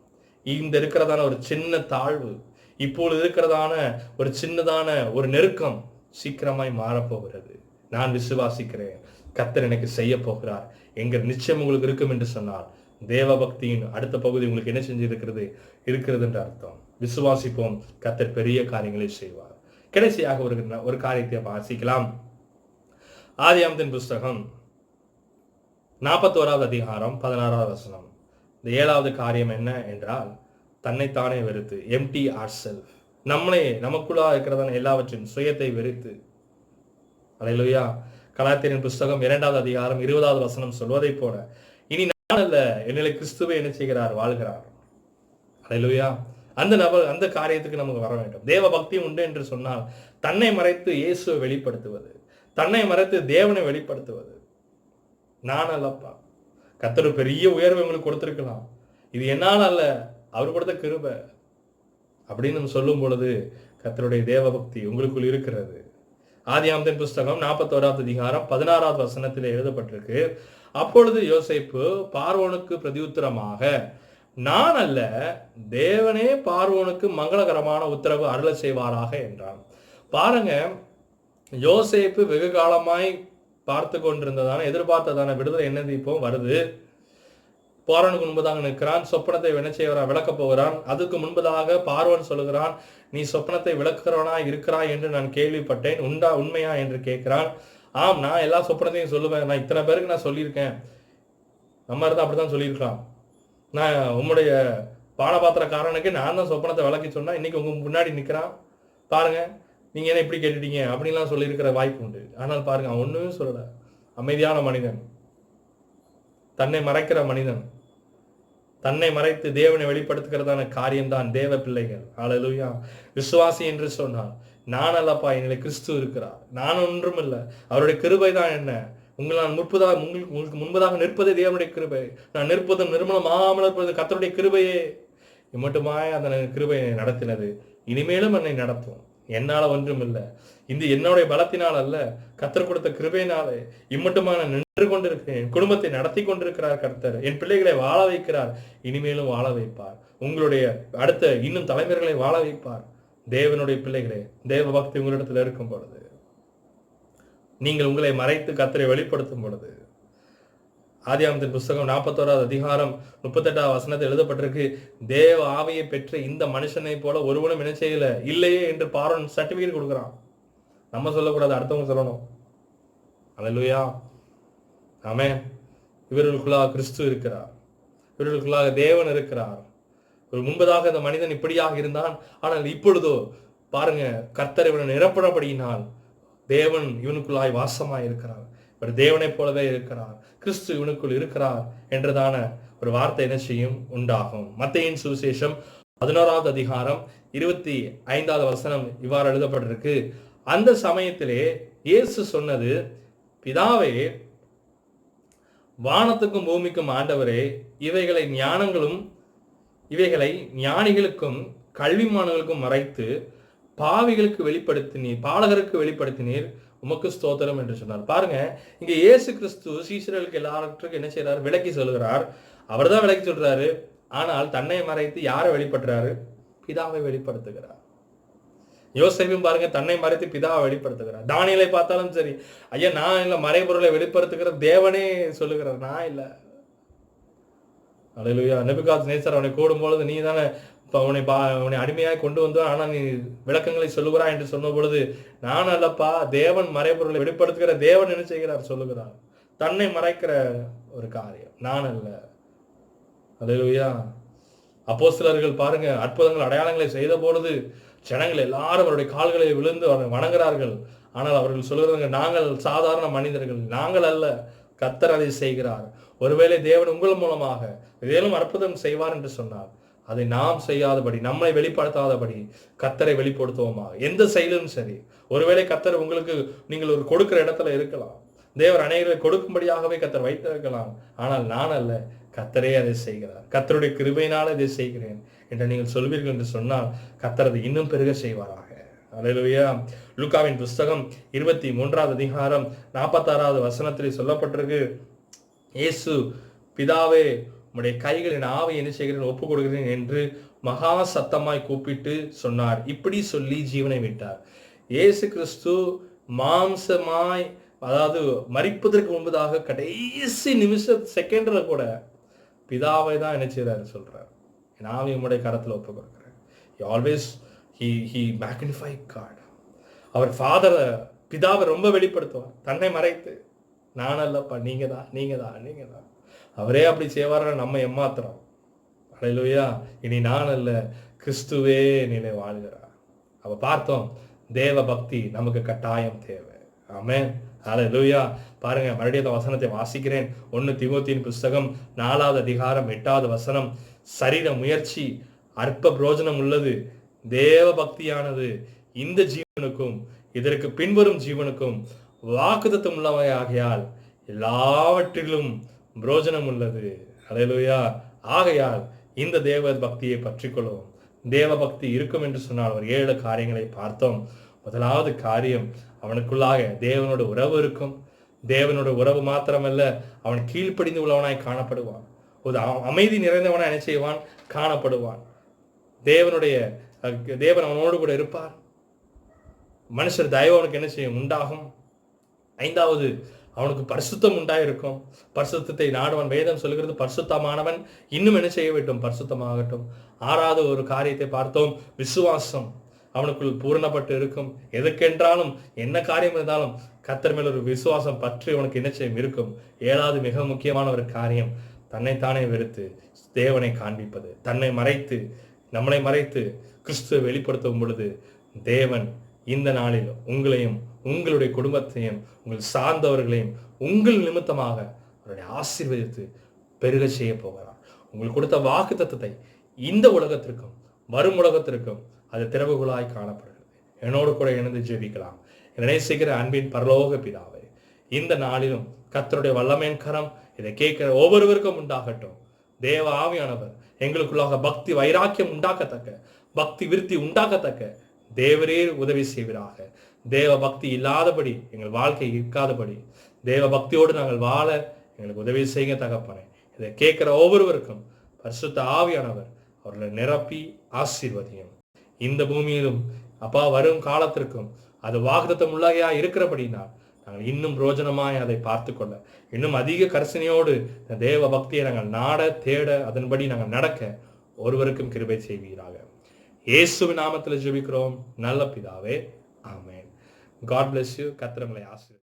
இந்த இருக்கிறதான ஒரு சின்ன தாழ்வு, இப்பொழுது இருக்கிறதான ஒரு சின்னதான ஒரு நெருக்கம் சீக்கிரமாய் மாறப்போகிறது. நான் விசுவாசிக்கிறேன், கர்த்தர் எனக்கு செய்ய போகிறார் என்கிற நிச்சயம் உங்களுக்கு இருக்கும் என்று சொன்னால், தேவ பக்தியின் அடுத்த பகுதி உங்களுக்கு என்ன செஞ்சு இருக்கிறது என்று அர்த்தம். விசுவாசிப்போம், கர்த்தர் பெரிய காரியங்களை செய்வார். கடைசியாக ஒரு காரியத்தை வாசிக்கலாம். ஆதியாகமத்தின் புஸ்தகம் 41வது அதிகாரம் 16வது வசனம். இந்த 7வது காரியம் என்ன என்றால், தன்னைத்தானே வெறுத்து, எம்டி ஆர் செல்ஃப், நமக்குள்ளா இருக்கிறதான எல்லாவற்றின் சுயத்தை வெறுத்து. அல்லேலூயா. கலாத்தியரின் புஸ்தகம் 2வது அதிகாரம் 20வது வசனம் சொல்வதை போல, இனி நான் அல்ல, என்னிலே கிறிஸ்துவை என்ன செய்கிறார்? வாழ்கிறார். அல்லேலூயா. அந்த காரியத்துக்கு நமக்கு வர வேண்டும். தேவ பக்தி உண்டு என்று சொன்னால், தன்னை மறைத்து இயேசுவை வெளிப்படுத்துவது, தன்னை மறைத்து தேவனை வெளிப்படுத்துவது. நான் அல்லப்பா, கர்த்தர் பெரிய உயர்வு உங்களுக்கு கொடுத்திருக்கலாம், இது என்னால் அல்ல, அவர் கொடுத்த கிருபை அப்படின்னு நம்ம சொல்லும் பொழுது கர்த்தருடைய தேவ பக்தி உங்களுக்குள் இருக்கிறது. ஆதியாகமத்தின் புஸ்தகம் 41வது அதிகாரம் 16வது வசனத்தில் எழுதப்பட்டிருக்கு, அப்பொழுது யோசேப்பு பார்வோனுக்கு பிரதியுத்தரமாக, நான் அல்ல, தேவனே பார்வோனுக்கு மங்களகரமான உத்தரவு அருள செய்வாராக என்றான். பாருங்க, யோசேப்பு வெகு காலமாய் பார்த்து கொண்டிருந்ததான எதிர்பார்த்ததான விடுதலை என்னது இப்போ வருது. பார்வோனுக்கு முன்பதாக நிற்கிறான், சொப்பனத்தை என்ன செய்வான்? விளக்க போகிறான். அதுக்கு முன்பதாக பார்வோன் சொல்லுகிறான், நீ சொப்பனத்தை விளக்குறவனா இருக்கிறாய் என்று நான் கேள்விப்பட்டேன், உண்மையா என்று கேட்கிறான். ஆம், நான் எல்லா சொப்பனத்தையும் சொல்லுவேன், நான் இத்தனை பேருக்கு நான் சொல்லியிருக்கேன். நம்ம இருந்தால் அப்படித்தான் சொல்லியிருக்கலாம். நான் உம்முடைய பானபாத்திரக்காரனுக்கு நான் தான் சொப்பனத்தை விளக்கி சொன்னா, இன்னைக்கு உங்க முன்னாடி நிற்கிறான், பாருங்க நீங்க என்ன இப்படி கேட்டுட்டீங்க அப்படின்லாம் சொல்லியிருக்கிற வாய்ப்பு உண்டு. ஆனால் பாருங்க, அவன் ஒண்ணுமே சொல்லல. அமைதியான மனிதன், தன்னை மறைக்கிற மனிதன், தன்னை மறைத்து தேவனை வெளிப்படுத்துகிறதான காரியம்தான் தேவ பிள்ளைகள். அல்லேலூயா. விசுவாசி என்று சொன்னால், நான் அல்லப்பா, என்னிலே கிறிஸ்து இருக்கிறார், நான் ஒன்றும் இல்லை, அவருடைய கிருபை தான் என்ன நான் உங்களுக்கு முன்பதாக நிற்பதே தேவனுடைய கிருபை. நான் நிற்பதும் நிர்மலமாகாமல் இருப்பது கர்த்தருடைய கிருபையே. இம்மட்டுமாய் அந்த கிருபையை நடத்தினது, இனிமேலும் என்னை நடத்தும். என்னால ஒன்றும் இல்லை, இந்த என்னுடைய பலத்தினால் அல்ல, கர்த்தர் கொடுத்த கிருபையினாலே இம்மட்டுமா நான் நின்று கொண்டிருக்கிறேன். என் குடும்பத்தை நடத்தி கொண்டிருக்கிறார் கர்த்தர். என் பிள்ளைகளை வாழ வைக்கிறார், இனிமேலும் வாழ வைப்பார். உங்களுடைய அடுத்த இன்னும் தலைவர்களை வாழ வைப்பார். தேவனுடைய பிள்ளைகளே, தேவ பக்தி உங்களிடத்தில் இருக்கும் பொழுது, நீங்கள் உங்களை மறைத்து கர்த்தரை வெளிப்படுத்தும் பொழுது, ஆதியாகமத்தின் புஸ்தகம் 41வது அதிகாரம் 38வது வசனத்தில் எழுதப்பட்டிருக்கு, தேவ ஆவியை பெற்ற இந்த மனுஷனை போல ஒருவனும் என்ன செய்யல இல்லையே என்று பார்வோன் சர்டிபிகேட் கொடுக்குறான். நம்ம சொல்லக்கூடாது, அடுத்தவங்க சொல்லணும். அல்லேலூயா, ஆமென். இவர்களுக்குள்ளாக கிறிஸ்து இருக்கிறார், இவர்களுக்குள்ளாக தேவன் இருக்கிறார். ஒரு முன்பதாக இந்த மனிதன் இப்படியாக இருந்தான், ஆனால் இப்பொழுதோ பாருங்க, கர்த்தர் இவனை நிரப்பணப்படியினால் தேவன் இவனுக்குள்ளாய் வாசமாய் இருக்கிறார். இவர் தேவனை போலவே இருக்கிறார், கிறிஸ்து இவனுக்குள் இருக்கிறார் என்றதான ஒரு வார்த்தை என்ன செய்யும் உண்டாகும். மத்தேயின் சுவிசேஷம் 11வது அதிகாரம் 25வது வசனம் இவ்வாறு எழுதப்பட்டிருக்கு. அந்த சமயத்திலே இயேசு சொன்னது, பிதாவே, வானத்துக்கும் பூமிக்கும் ஆண்டவரே, இவைகளை ஞானிகளுக்கும் கல்விமான்களுக்கும் மறைத்து பாவிகளுக்கு வெளிப்படுத்தினீர், பாலகருக்கு வெளிப்படுத்தினீர், உமக்கு ஸ்தோத்திரம் என்று சொன்னார். பாருங்க, இங்க இயேசு கிறிஸ்து சீஷர்களுக்கு எல்லாருக்கும் என்ன செய்யறாரு, விளக்கி சொல்கிறார். அவர் தான் விளக்கி சொல்றாரு. ஆனால் தன்னை மறைத்து யாரை வெளிப்படுத்துறாரு? பிதாவை வெளிப்படுத்துகிறார். யோசேப்பும் பாருங்க, தன்னை மறைத்து பிதாவை வெளிப்படுத்துகிறார். தானியேலை பார்த்தாலும் சரி, ஐயா நான் இல்ல, மறைபொருளை வெளிப்படுத்துகிற தேவனே சொல்லுகிறார், நான் இல்ல. அல்லேலூயா. நேபுகாத்நேசர் அவனை கூடும் பொழுது, நீ தானே அவனை அடிமையாய் கொண்டு வந்தோம், ஆனா நீ விளக்கங்களை சொல்லுகிறாய் என்று சொன்ன பொழுது, நான் அல்லப்பா, தேவன் மறைபொருளை வெளிப்படுத்துகிற தேவன் என்ன செய்கிறார் சொல்லுகிறார். தன்னை மறைக்கிற ஒரு காரியம், நான் அல்ல. அல்லேலூயா. அப்போஸ்தலர்கள் பாருங்க, அற்புதங்கள் அடையாளங்களை செய்த பொழுது ஜனங்கள் எல்லாரும் அவருடைய கால்களை விழுந்து வணங்குகிறார்கள். ஆனால் அவர்கள் சொல்லுகிறாங்க, நாங்கள் சாதாரண மனிதர்கள், நாங்கள் அல்ல, கர்த்தர் அதை செய்கிறார். ஒருவேளை தேவன் உங்கள் மூலமாக ஏதேனும் அற்புதம் செய்வார் என்று சொன்னார், அதை நாம் செய்யாதபடி, நம்மை வெளிப்படுத்தாதபடி கர்த்தரை வெளிப்படுத்துவோமாக. எந்த செயலும் சரி, ஒருவேளை கர்த்தர் உங்களுக்கு, நீங்கள் ஒரு கொடுக்கிற இடத்துல இருக்கலாம், தேவர் அநேகரை கொடுக்கும்படியாகவே கர்த்தர் வைத்திருக்கலாம், ஆனால் நான் அல்ல, கர்த்தரே அதை செய்கிறார். கர்த்தருடைய கிருபையினால் இதை செய்கிறேன் என்று நீங்கள் சொல்வீர்கள் என்று சொன்னால் கர்த்தர் அதை இன்னும் பெருக செய்வாராக. அல்லேலூயா. லூக்காவின் புஸ்தகம் 23வது அதிகாரம் 46வது வசனத்தில் சொல்லப்பட்டிருக்கு, இயேசு, பிதாவே, உம்முடைய கைகளின் ஆவை என்ன செய்கிறேன் ஒப்புக் கொடுக்கிறேன் என்று மகா சத்தமாய் கூப்பிட்டு சொன்னார். இப்படி சொல்லி ஜீவனை விட்டார். இயேசு கிறிஸ்து மாம்சமாய், அதாவது மரிப்பதற்கு முன்பதாக கடைசி செகண்ட்ல கூட பிதாவை தான் என்ன செய்யறாரு சொல்றாரு, என் ஆவி உம்முடைய கரத்துல ஒப்புக் கொடுக்கிறேன். he magnified God. அவர் ஃபாதரை, பிதாவை ரொம்ப வெளிப்படுத்துவார், தன்னை மறைத்து, நான் அல்லப்பா, நீங்க தான். அவரே அப்படி செய்வார, நம்ம ஏமாத்துறோம். அல்லேலூயா. இனி நான் அல்ல, கிறிஸ்துவே நிலை வாழ்கிறார். அவ பார்த்தோம், தேவ பக்தி நமக்கு கட்டாயம் தேவை. ஆமென். அல்லேலூயா. பாருங்க, மறுபடியும் வசனத்தை வாசிக்கிறேன். 1 தீமோத்தேயின் புஸ்தகம் 4வது அதிகாரம் 8வது வசனம், சரீர முயற்சி அற்ப பிரயோஜனம் உள்ளது, தேவ பக்தியானது இந்த ஜீவனுக்கும் இதற்கு பின்வரும் ஜீவனுக்கும் வாக்குத்தத்தம் உள்ளவையாகையால் எல்லாவற்றிலும் பிரயோஜனம் உள்ளது. அல்லேலூயா. ஆகையால் இந்த தேவ பக்தியை பற்றி கொள்வோம். தேவ பக்தி இருக்கும் என்று சொன்னால் ஒரு 7 காரியங்களை பார்த்தோம். முதலாவது காரியம், அவனுக்குள்ளாக தேவனோட உறவு இருக்கும். தேவனோட உறவு மாத்திரமல்ல, அவன் கீழ்ப்படிந்து உள்ளவனாய் காணப்படுவான். ஒரு அமைதி நிறைந்தவனாய் என்ன செய்வான், காணப்படுவான். தேவன் அவனோடு கூட இருப்பார். மனுஷர் தயவு அவனுக்கு என்ன செய்யும், உண்டாகும். 5வது, அவனுக்கு பரிசுத்தம் உண்டாயிருக்கும். பரிசுத்தத்தை நாடுவன். வேதம் சொல்கிறது, பரிசுத்தமானவன் இன்னும் என்ன செய்ய வேண்டும், பரிசுத்தமாகட்டும். 6வது ஒரு காரியத்தை பார்த்தோம், விசுவாசம் அவனுக்குள் பூரணப்பட்டு இருக்கும். எதற்கென்றாலும் என்ன காரியம் இருந்தாலும் கர்த்தர் மேல் ஒரு விசுவாசம் பற்றி அவனுக்கு என்ன செய்யும் இருக்கும். 7வது மிக முக்கியமான ஒரு காரியம், தன்னைத்தானே வெறுத்து தேவனை காண்பிப்பது. தன்னை மறைத்து, நம்மளை மறைத்து கிறிஸ்துவை வெளிப்படுத்தும் பொழுது தேவன் இந்த நாளில் உங்களையும் உங்களுடைய குடும்பத்தையும் உங்கள் சார்ந்தவர்களையும் உங்கள் நிமித்தமாக அவருடைய ஆசீர்வதித்து பெருக செய்ய போகிறார். உங்களுக்கு கொடுத்த வாக்குத்தத்தத்தை இந்த உலகத்திற்கும் வரும் உலகத்திற்கும் அது திறவுகளாய் காணப்படுகிறது. என்னோடு கூட இணைந்து ஜெபிக்கலாம். நேசிக்கிற அன்பின் பரலோக பிதாவே, இந்த நாளிலும் கர்த்தருடைய வல்லமையின் கரம் இதை கேட்கிற ஒவ்வொருவருக்கும் உண்டாகட்டும். தேவ ஆவியானவர் எங்களுக்குள்ளாக பக்தி வைராக்கியம் உண்டாக்கத்தக்க, பக்தி விருத்தி உண்டாக்கத்தக்க தேவரே உதவி செய்வீராக. தேவ பக்தி இல்லாதபடி எங்கள் வாழ்க்கை இருக்காதபடி தேவ பக்தியோடு நாங்கள் வாழ எங்களுக்கு உதவி செய்யுங்க தகப்பனே. இதை கேட்கிற ஒவ்வொருவருக்கும் பரிசுத்த ஆவியானவர் அவர்களை நிரப்பி ஆசீர்வதியும். இந்த பூமியிலும் அப்பா வரும் காலத்திற்கும் அது வாக்குத்தத்தம் உள்ளகையா இருக்கிறபடினால் நாங்கள் இன்னும் பிரோஜனமாய் அதை பார்த்து கொள்ள, இன்னும் அதிக கரிசனையோடு இந்த தேவ பக்தியை நாங்கள் நாட தேட அதன்படி நாங்கள் நடக்க ஒருவருக்கும் கிருபை செய்வீராக. இயேசுவின் நாமத்தில் ஜெபிக்கிறோம் நல்ல பிதாவே, ஆமென். God bless you. கர்த்தர் உங்களை ஆசீர்வதிப்பார்.